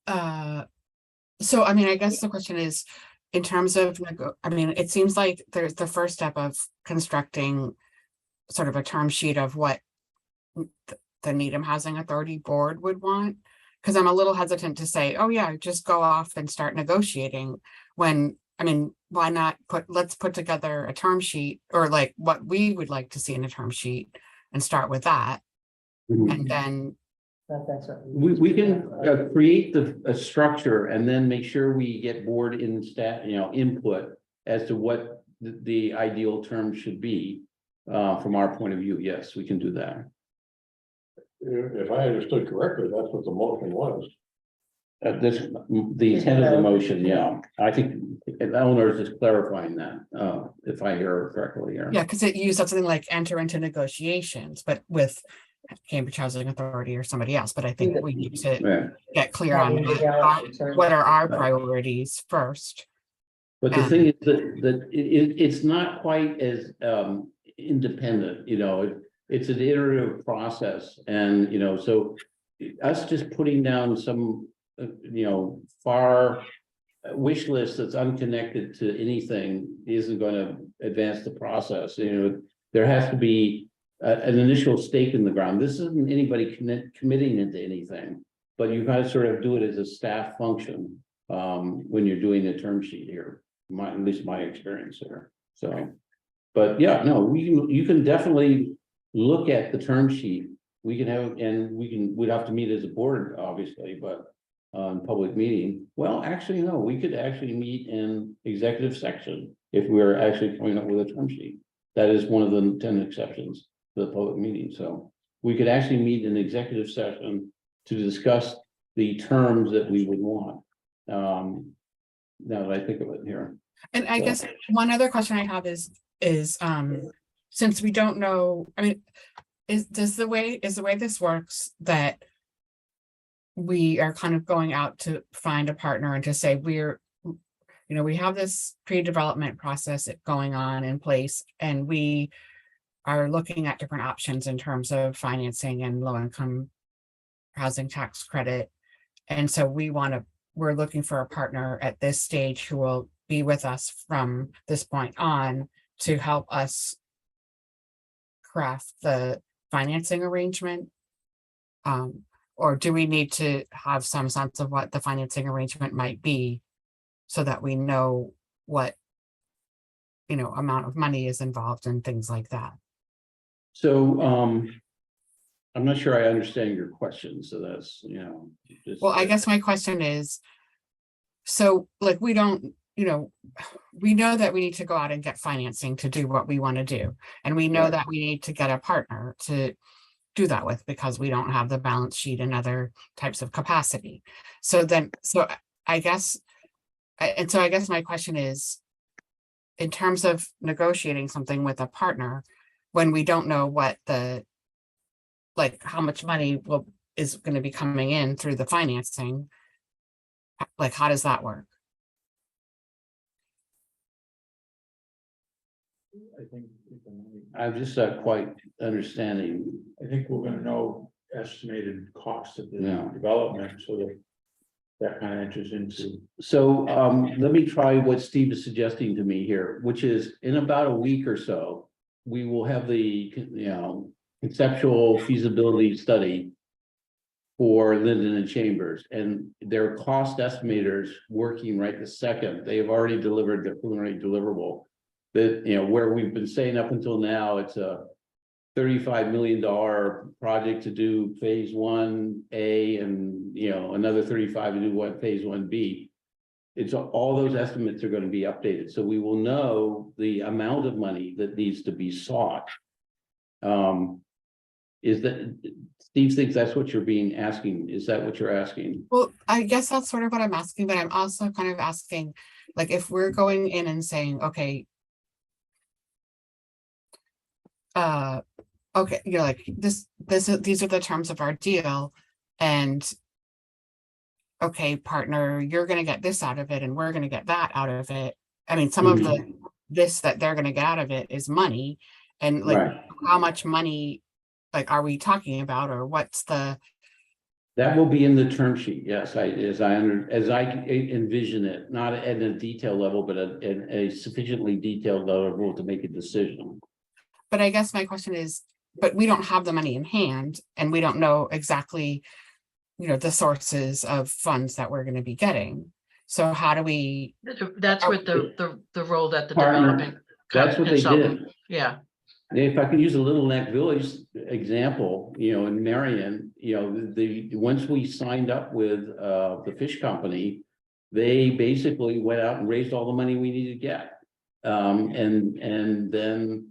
So I mean, I guess the question is, in terms of, I mean, it seems like there's the first step of constructing. Sort of a term sheet of what the Needham Housing Authority Board would want. Cause I'm a little hesitant to say, oh yeah, just go off and start negotiating. When, I mean, why not let's put together a term sheet, or like what we would like to see in a term sheet and start with that. And then, That's what. We can create a structure and then make sure we get board in staff, input as to what the ideal term should be. From our point of view, yes, we can do that. If I understood correctly, that's what the motion was. The intent of the motion, yeah, I think Eleanor is just clarifying that, if I hear her correctly here. yeah, because it said something like enter into negotiations, but with Cambridge Housing Authority or somebody else, but I think we need to Yeah. get clear on what are our priorities first. But the thing is that it's not quite as independent, it's an iterative process, and so us just putting down some far wish list that's unconnected to anything isn't going to advance the process. There has to be an initial stake in the ground. This isn't anybody committing into anything, but you got to sort of do it as a staff function when you're doing the term sheet here. At least my experience there. So, but yeah, no, you can definitely look at the term sheet. We can have, and we'd have to meet as a board, obviously, but public meeting. Well, actually, no, we could actually meet in executive section if we're actually coming up with a term sheet. That is one of the 10 exceptions to the public meeting. So we could actually meet in executive session to discuss the terms that we would want. Now that I think of it here. And I guess one other question I have is since we don't know, I mean, is the way this works that we are kind of going out to find a partner and to say we have this pre-development process going on in place, and we are looking at different options in terms of financing and low-income housing tax credit. And so we're looking for a partner at this stage who will be with us from this point on to help us craft the financing arrangement. Or do we need to have some sense of what the financing arrangement might be so that we know what, amount of money is involved and things like that? So, I'm not sure I understand your question, so that's, Well, I guess my question is, so like, we don't, we know that we need to go out and get financing to do what we want to do. And we know Right. that we need to get a partner to do that with, because we don't have the balance sheet and other types of capacity. So I guess my question is, in terms of negotiating something with a partner, when we don't know what how much money is going to be coming in through the financing, like, how does that work? I think, I'm just not quite understanding. I think we're gonna know estimated cost of the Yeah. development, so that kind of enters into. So, let me try what Steve is suggesting to me here, which is in about a week or so, we will have the, conceptual feasibility study for Linden and Chambers, and their cost estimators working right this second. They've already delivered their preliminary deliverable. That, where we've been saying up until now, it's a $35 million project to do phase 1A and, another 35 to do phase 1B. It's all those estimates are going to be updated. So we will know the amount of money that needs to be sought. Is that Steve thinks that's what you're asking? Is that what you're asking? Well, I guess that's sort of what I'm asking, but I'm also kind of asking, like, if we're going in and saying, okay, okay, like these are the terms of our deal, and okay, partner, you're gonna get this out of it and we're gonna get that out of it. I mean, some of this that they're gonna get out of it is money, And like, Right. how much money, like, are we talking about, or what's the, That will be in the term sheet, yes, as I envision it, not at a detail level, but at a sufficiently detailed level to make a decision. but I guess my question is, but we don't have the money in hand and we don't know exactly, the sources of funds that we're gonna be getting. So how do we, That's what the role that the Partner, development. that's what they consultant- did. Yeah, If I could use a Little Neck Village example, in Marion, once we signed up with the fish company, they basically went out and raised all the money we needed to get. And then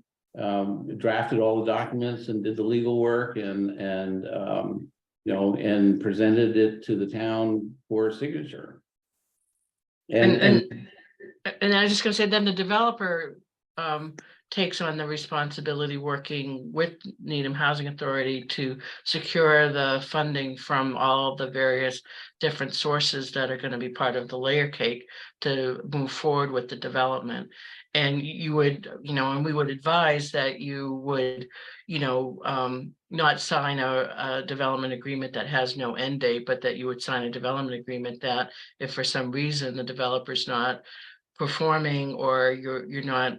drafted all the documents and did the legal work and presented it to the town for signature. and I was just gonna say, then the developer takes on the responsibility working with Needham Housing Authority to secure the funding from all the various different sources that are gonna be part of the layer cake to move forward with the development. And you would, and we would advise that you would, not sign a development agreement that has no end date, but that you would sign a development agreement that if for some reason the developer's not performing or you're not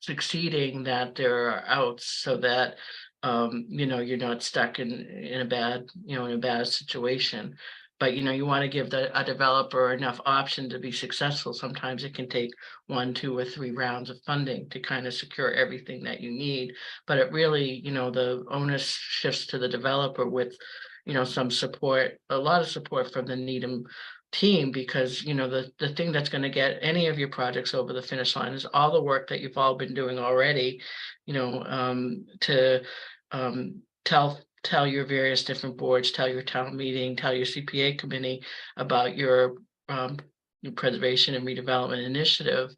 succeeding, that there are outs so that you're not stuck in a bad, in a bad situation. But you want to give a developer enough option to be successful. Sometimes it can take 1, 2, or 3 rounds of funding to kind of secure everything that you need. But it really, the onus shifts to the developer with, some support, a lot of support from the Needham team, because the thing that's going to get any of your projects over the finish line is all the work that you've all been doing already, to tell your various different boards, tell your town meeting, tell your CPA committee about your preservation and redevelopment initiative.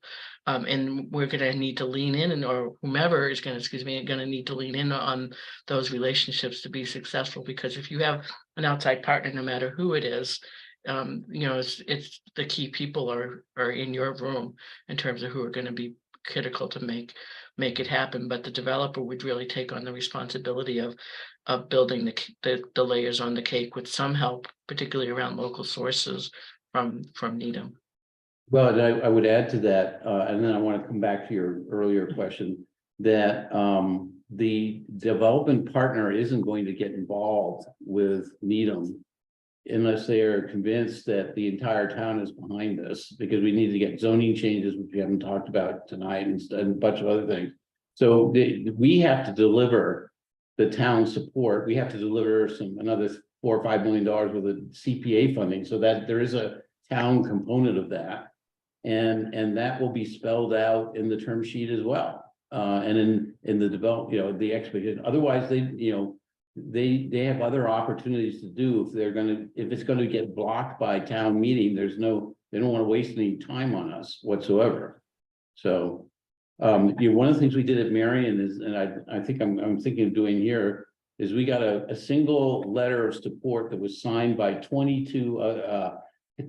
And we're going to need to lean in, or whomever is going to need to lean in on those relationships to be successful. Because if you have an outside partner, no matter who it is, it's the key people are in your room in terms of who are going to be critical to make it happen. But the developer would really take on the responsibility of building the layers on the cake with some help, particularly around local sources from Needham. Well, and I would add to that, and then I want to come back to your earlier question, that the development partner isn't going to get involved with Needham unless they are convinced that the entire town is behind this, because we need to get zoning changes, which we haven't talked about tonight, and a bunch of other things. So we have to deliver the town support. We have to deliver another $4 or $5 million worth of CPA funding, so that there is a town component of that. And that will be spelled out in the term sheet as well. And in the develop, the expectation. Otherwise, they have other opportunities to do if it's gonna get blocked by town meeting. They don't want to waste any time on us whatsoever. So one of the things we did at Marion is, and I think I'm thinking of doing here, is we got a single letter of support that was signed by 22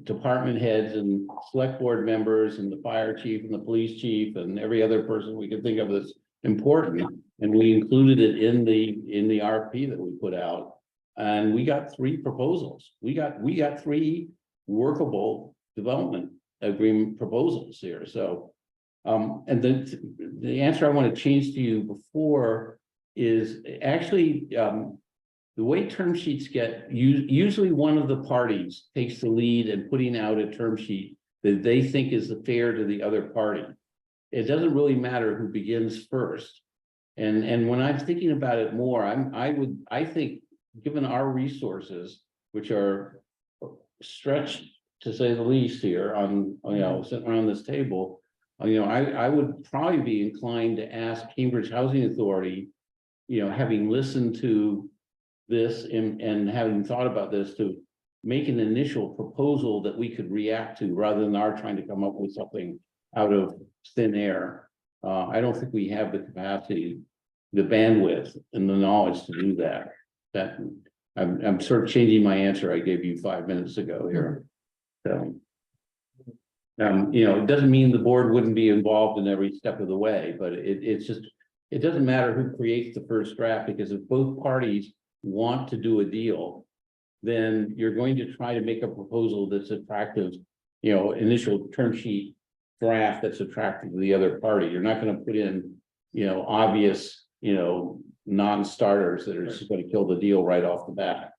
department heads and select board members and the fire chief and the police chief and every other person we could think of that's important. And we included it in the RFP that we put out. And we got 3 proposals. We got 3 workable development agreement proposals here. So and the answer I want to change to you before is actually the way term sheets get, usually one of the parties takes the lead in putting out a term sheet that they think is fair to the other party. It doesn't really matter who begins first. And when I'm thinking about it more, I think, given our resources, which are stretched to say the least here on, sitting around this table, I would probably be inclined to ask Cambridge Housing Authority, having listened to this and having thought about this, to make an initial proposal that we could react to rather than our trying to come up with something out of thin air. I don't think we have the capacity, the bandwidth and the knowledge to do that. I'm sort of changing my answer I gave you 5 minutes ago here. So, it doesn't mean the board wouldn't be involved in every step of the way, but it's just it doesn't matter who creates the first draft, because if both parties want to do a deal, then you're going to try to make a proposal that's attractive, initial term sheet draft that's attractive to the other party. You're not gonna put in, obvious, non-starters that are just gonna kill the deal right off the bat.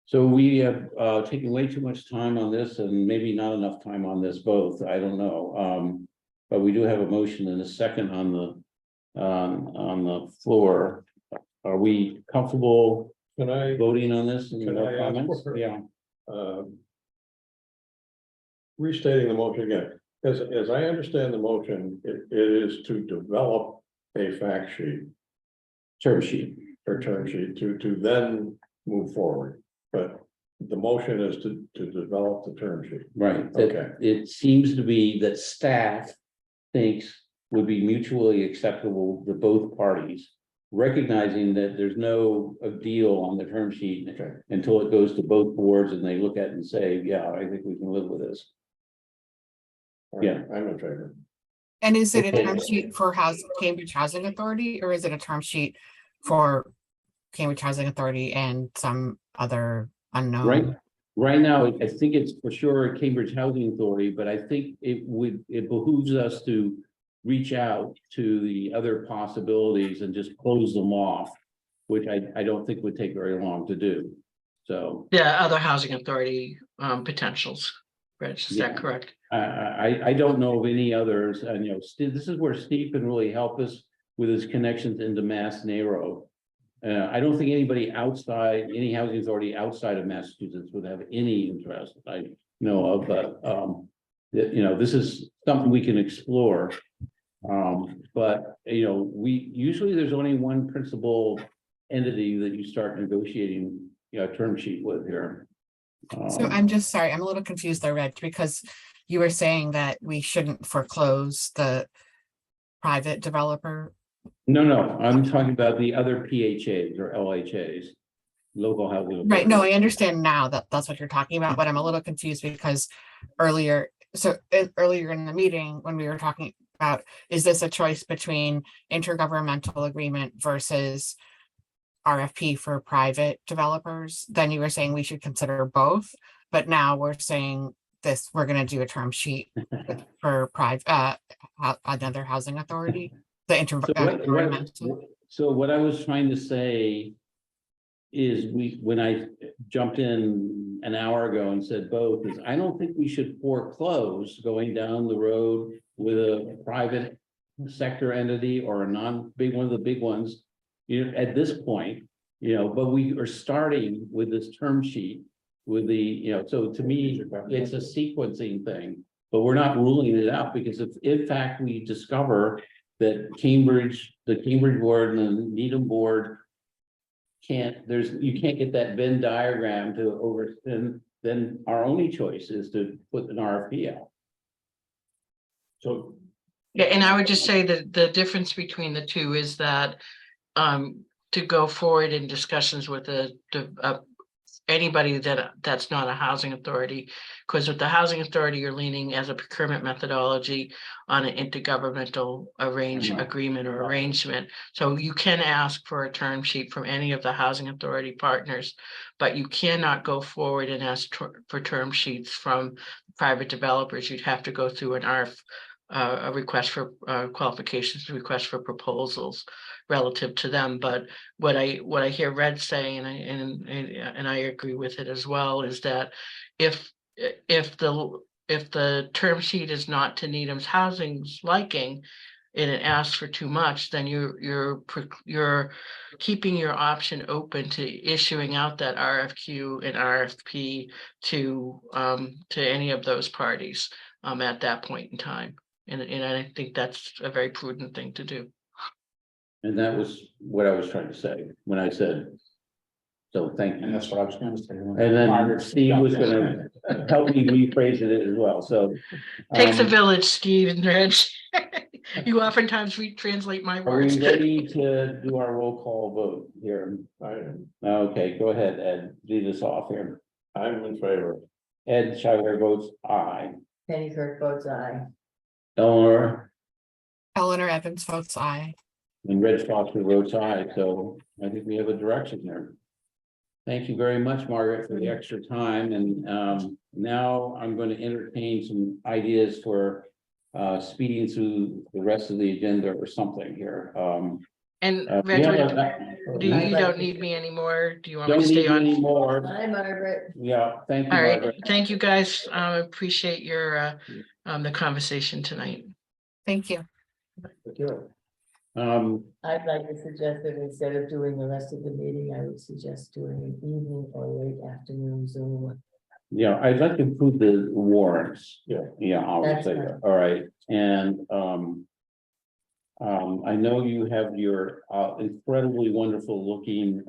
So we have taken way too much time on this and maybe not enough time on this both, I don't know. But we do have a motion and a second on the floor. Are we comfortable Can I, voting on this and Can no I ask comments? for- Yeah, restating the motion again, as I understand the motion, it is to develop a fact sheet term sheet. or term sheet to then move forward. But the motion is to develop the term sheet. Right, Okay. it seems to be that staff thinks would be mutually acceptable to both parties. Recognizing that there's no deal on the term sheet Okay. until it goes to both boards and they look at it and say, yeah, I think we can live with this. All right, Yeah. I'm in favor. And is it a Okay. term sheet for Cambridge Housing Authority, or is it a term sheet for Cambridge Housing Authority and some other unknown? Right now, I think it's for sure Cambridge Housing Authority, but I think it behooves us to reach out to the other possibilities and just close them off, which I don't think would take very long to do. So Yeah, other housing authority potentials. Rich, is Yeah. that correct? I don't know of any others, and this is where Steve can really help us with his connections into Mass Narrow. I don't think anybody outside, any housing authority outside of Massachusetts would have any interest, I know of, but this is something we can explore. But we usually there's only one principal entity that you start negotiating a term sheet with here. So I'm just sorry, I'm a little confused there, Reg, because you were saying that we shouldn't foreclose the private developer. No, I'm talking about the other PHAs or LHAs, local housing. Right, no, I authorities. understand now that that's what you're talking about, but I'm a little confused because earlier in the meeting, when we were talking about, is this a choice between intergovernmental agreement versus RFP for private developers? Then you were saying we should consider both, but now we're saying this, we're gonna do a term sheet for private, another housing authority, the intergovernmental. So what I was trying to say is when I jumped in an hour ago and said both, is I don't think we should foreclose going down the road with a private sector entity or a non-big one of the big ones, at this point, but we are starting with this term sheet with the, so to me, it's a sequencing thing, but we're not ruling it out, because if in fact we discover that the Cambridge board and the Needham board you can't get that Venn diagram to then our only choice is to put an RFP out. So, Yeah, and I would just say that the difference between the two is that to go forward in discussions with anybody that's not a housing authority, because with the housing authority, you're leaning as a procurement methodology on an intergovernmental agreement or arrangement. So you can ask for a term sheet from any of the housing authority partners, but you cannot go forward and ask for term sheets from private developers. You'd have to go through a request for qualifications, request for proposals relative to them. But what I hear Red say, and I agree with it as well, is that if the term sheet is not to Needham's Housing's liking, and it asks for too much, then you're keeping your option open to issuing out that RFQ and RFP to any of those parties at that point in time. And I think that's a very prudent thing to do. And that was what I was trying to say when I said, so thank you. and that's what I was gonna say. And then Steve was gonna help me rephrase it as well, so. Takes a village, Steve and Reg. You oftentimes translate my Are we words. ready to do our roll call vote here? I am, Okay, go ahead, Ed, lead us off here. I'm in favor. Ed Schuyler votes aye. Penny Kirk votes aye. Eleanor, Eleanor Evans votes aye. And Reg Foster votes aye, so I think we have a direction here. Thank you very much, Margaret, for the extra time, and now I'm going to entertain some ideas for speeding through the rest of the agenda or something here. And We have Reg, a- do you don't need me anymore? Do you want me Don't to need stay you on? anymore. Hi, Margaret. Yeah, thank you, All right, Margaret. thank you, guys. Appreciate your the conversation tonight. Thank you. I'd like to suggest that instead of doing the rest of the meeting, I would suggest doing an evening or late afternoon Zoom. Yeah, I'd like to approve the warrants. Yeah. Yeah, obviously, That's fine. all right, and I know you have your incredibly wonderful looking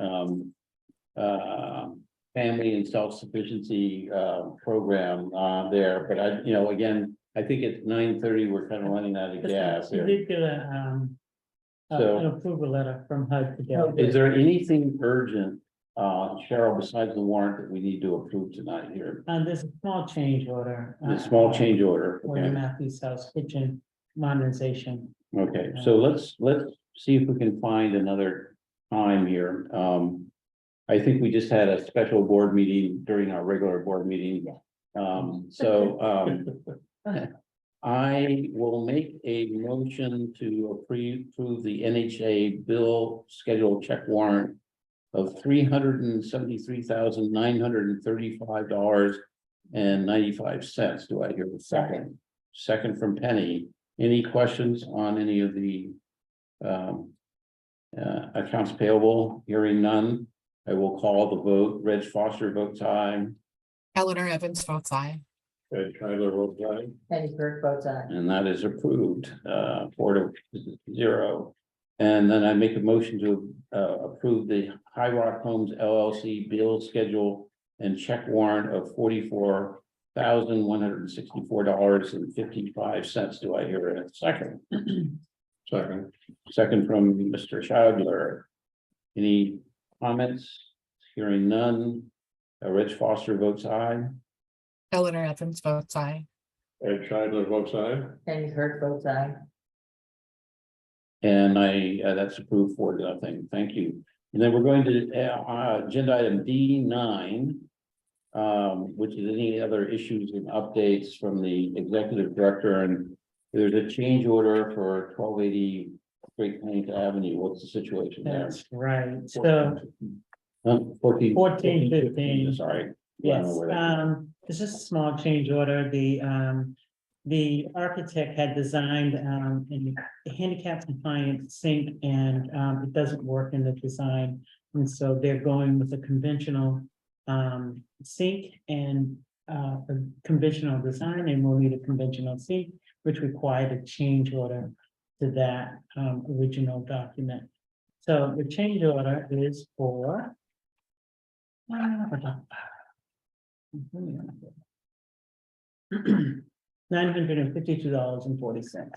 family and self-sufficiency program there, but again, I think at 9:30, we're kind of running out of gas We here. did get a, So- an approval letter from HUD today. Is there anything urgent, Cheryl, besides the warrant that we need to approve tonight here? There's a small change order. The small change order, For the okay, Matthews House Kitchen modernization. okay, so let's see if we can find another time here. I think we just had a special board meeting during our regular board meeting. I will make a motion to approve the NHA bill schedule check warrant of $373,935.95. Do I hear a second? Second from Penny. Any questions on any of the accounts payable? Hearing none, I will call the vote. Reg Foster votes aye, Eleanor Evans votes aye. Ed Tyler votes aye. Penny Kirk votes aye. and that is approved, 4-0. And then I make a motion to approve the High Rock Homes LLC bill schedule and check warrant of $44,164.55. Do I hear a second? Second. Second from Mr. Scheibler. Any comments? Hearing none. Reg Foster votes aye. Eleanor Evans votes aye. Ed Tyler votes aye. Penny Kirk votes aye. And that's approved 4-0. Thank you. And then we're going to agenda item D9. Which is any other issues and updates from the executive director, and there's a change order for 1280 Great Plains Avenue. What's the situation there? That's right. So, 14, 15. Sorry. yes, it's just a small change order. The architect had designed a handicap compliant sink, and it doesn't work in the design. And so they're going with a conventional sink and a conventional design, and we'll need a conventional sink, which required a change order to that original document. So the change order is for $952.40.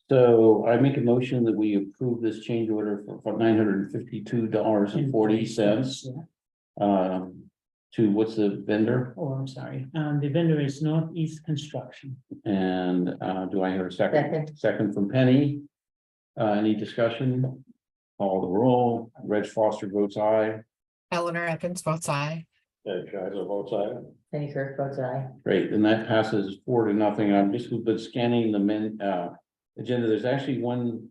So I make a motion that we approve this change order for $952.40. To what's the vendor? Oh, I'm sorry. The vendor is Northeast Construction. And do I hear a second? Second. Second from Penny. Any discussion? Call the roll. Reg Foster votes aye. Eleanor Evans votes aye. Ed Tyler votes aye. Penny Kirk votes aye. Great, and that passes 4-0. I'm just been scanning the agenda. There's actually one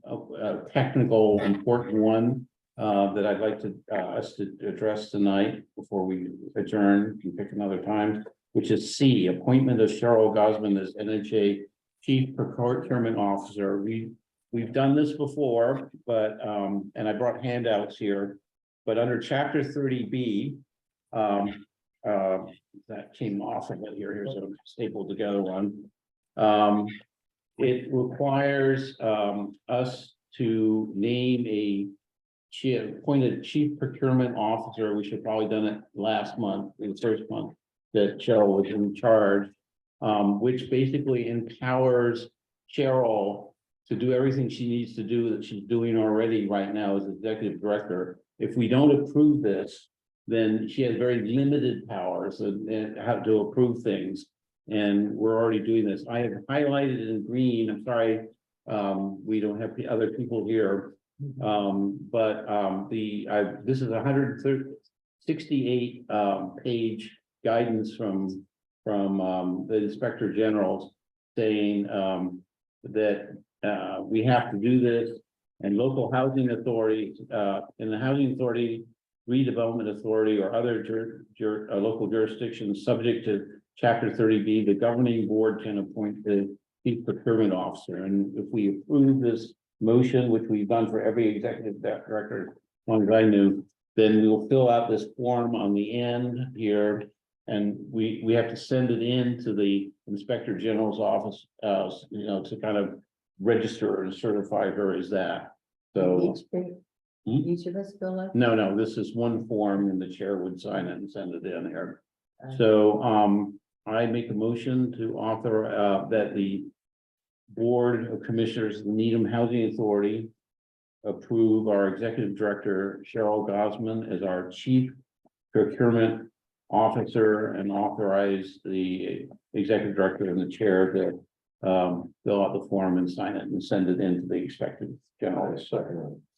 technical important one that I'd like to us to address tonight before we adjourn and pick another time, which is C, appointment of Cheryl Gosman as NHA Chief Procurement Officer. We've done this before, but and I brought handouts here, but under Chapter 30B, that came off of it here. Here's a stapled together one. It requires us to name a appointed chief procurement officer. We should probably done it last month, in the first month, that Cheryl was in charge, which basically empowers Cheryl to do everything she needs to do that she's doing already right now as executive director. If we don't approve this, then she has very limited powers and how to approve things. And we're already doing this. I have highlighted it in green. I'm sorry, We don't have the other people here. This is 168 page guidance from the Inspector General saying that we have to do this, and local housing authorities in the housing authority, redevelopment authority, or other local jurisdictions subject to Chapter 30B, the governing board can appoint the chief procurement officer. And if we approve this motion, which we've done for every executive director, as long as I knew, then we will fill out this form on the end here. And we have to send it in to the Inspector General's office, to kind of register and certify her as that. So Each of us fill out? no, this is one form and the chair would sign it and send it in here. So I make a motion to author that the Board of Commissioners of the Needham Housing Authority approve our Executive Director Cheryl Gosman as our Chief Procurement Officer and authorize the Executive Director and the Chair to fill out the form and sign it and send it in to the Inspector General.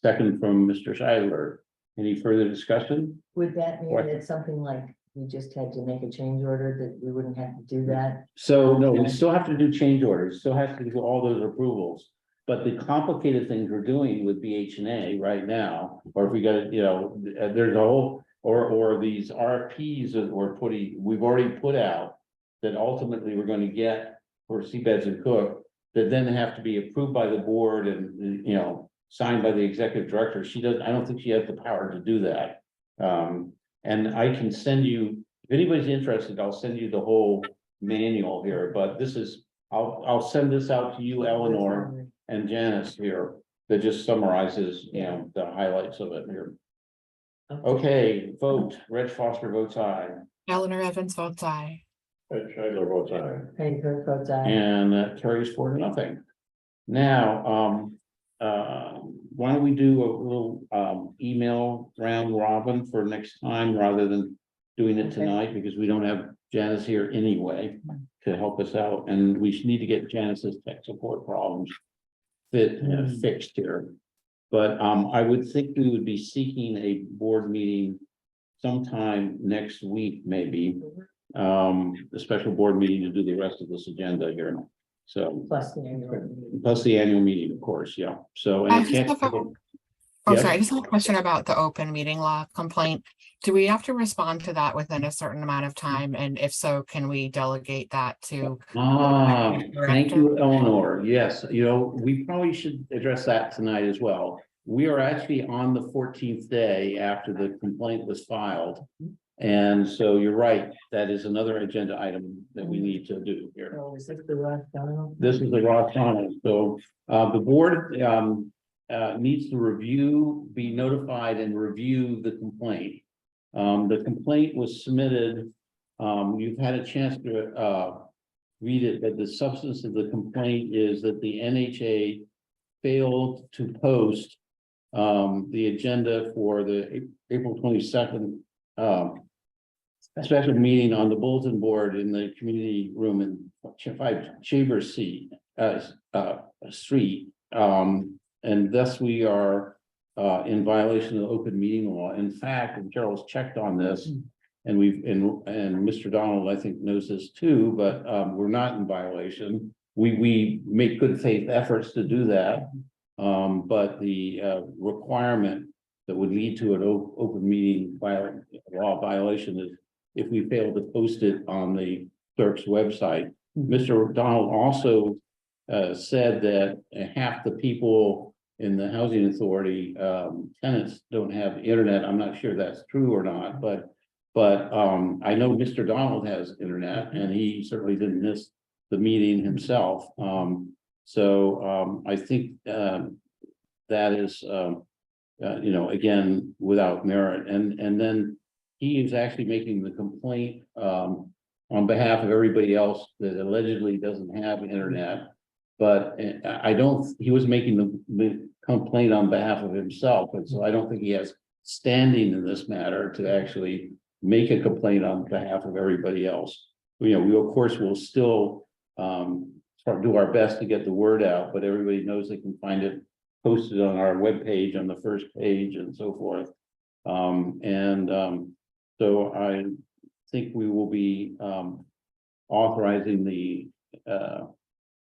Second from Mr. Scheidler. Any further discussion? Would that mean What? that something like we just had to make a change order, that we wouldn't have to do that? So no, we still have to do change orders, still has to do all those approvals. But the complicated things we're doing with BH&A right now, or if we got, there's a whole, or these RFPs that we've already put out. That ultimately we're going to get for Seabeds and Cook, that then have to be approved by the board and, signed by the executive director. I don't think she has the power to do that. And I can send you, if anybody's interested, I'll send you the whole manual here, but I'll send this out to you, Eleanor and Janice here, that just summarizes, the highlights of it here. Okay, vote. Reg Foster votes aye. Eleanor Evans votes aye. Ed Scheidler votes aye. Penny Cook votes aye. And that carries 4-0. Now, why don't we do a little email round robin for next time rather than doing it Okay. tonight, because we don't have Janice here anyway to help us out, and we need to get Janice's tech support problems fixed here. But I would think we would be seeking a board meeting sometime next week, maybe. A special board meeting to do the rest of this agenda here. So Plus the annual meeting. plus the annual meeting, of course, yeah. So. And I it just can't. have a- Yeah. Sorry, I just have a question about the open meeting law complaint. Do we have to respond to that within a certain amount of time? And if so, can we delegate that to? Thank you, Eleanor. Yes, we probably should address that tonight as well. We are actually on the 14th day after the complaint was filed. And so you're right, that is another agenda item that we need to do here. Oh, is this the last one? This is the Ross Tunnel. So the board needs to be notified and review the complaint. The complaint was submitted. You've had a chance to read it, but the substance of the complaint is that the NHA failed to post the agenda for the April 22nd special meeting on the bulletin board in the community room in 5 Chambers Street. And thus we are in violation of the open meeting law. In fact, and Carol's checked on this, and Mr. Donald, I think, knows this too, but we're not in violation. We make good faith efforts to do that. But the requirement that would lead to an open meeting law violation is if we fail to post it on the clerk's website. Mr. Donald also said that half the people in the housing authority, tenants don't have internet. I'm not sure that's true or not, but I know Mr. Donald has internet and he certainly didn't miss the meeting himself. So I think that is, again, without merit. And then he is actually making the complaint on behalf of everybody else that allegedly doesn't have internet. But he was making the complaint on behalf of himself. And so I don't think he has standing in this matter to actually make a complaint on behalf of everybody else. We of course will still try do our best to get the word out, but everybody knows they can find it posted on our webpage on the first page and so forth. So I think we will be authorizing the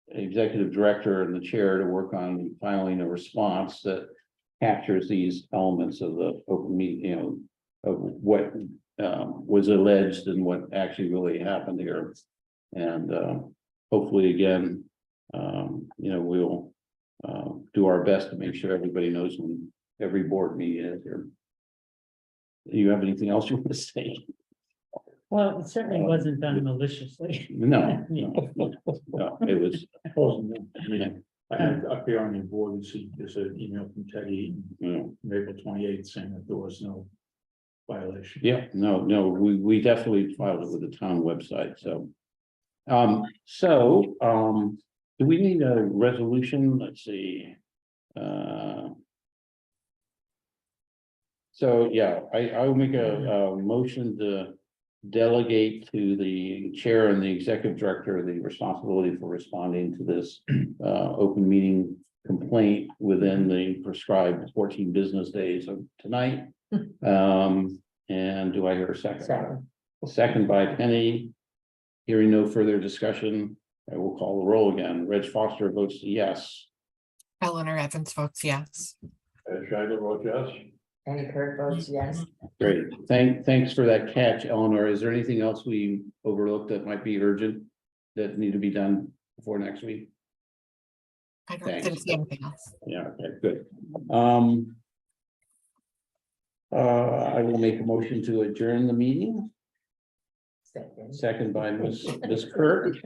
executive director and the chair to work on filing a response that captures these elements of the open meeting, you know, of what was alleged and what actually really happened here. And hopefully, again, you know, we'll do our best to make sure everybody knows when every board meeting is here. Do you have anything else you want to say? Well, it certainly wasn't done maliciously. No, no, it was, I had up here on your board, you see, there's an email from Teddy, you know, April 28th, saying that there was no violation. yeah, no, we definitely filed it with the town website, so. Do we need a resolution? Let's see. So, yeah, I will make a motion to delegate to the chair and the executive director the responsibility for responding to this open meeting complaint within the prescribed 14 business days of tonight. And do I hear a second? Second. Second by Penny. Hearing no further discussion, I will call the roll again. Reg Foster votes yes. Eleanor Evans votes yes. And Shiner votes yes. Any Kurt votes yes. Great. Thanks for that catch, Eleanor. Is there anything else we overlooked that might be urgent that need to be done before next week? I don't Thanks. think see anything else. Yeah, okay, good. I will make a motion to adjourn the meeting. Second. Second by Ms. Kirk.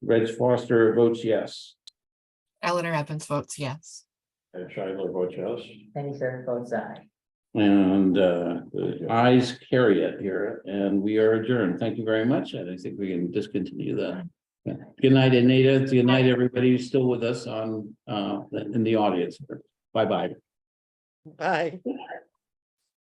Reg Foster votes yes. Eleanor Evans votes yes. And Shiner votes yes. Any Kurt votes aye. And the ayes carry it here, and we are adjourned. Thank you very much. And I think we can discontinue that. Good night, Anita. Good night, everybody who's still with us on in the audience. Bye-bye. Bye.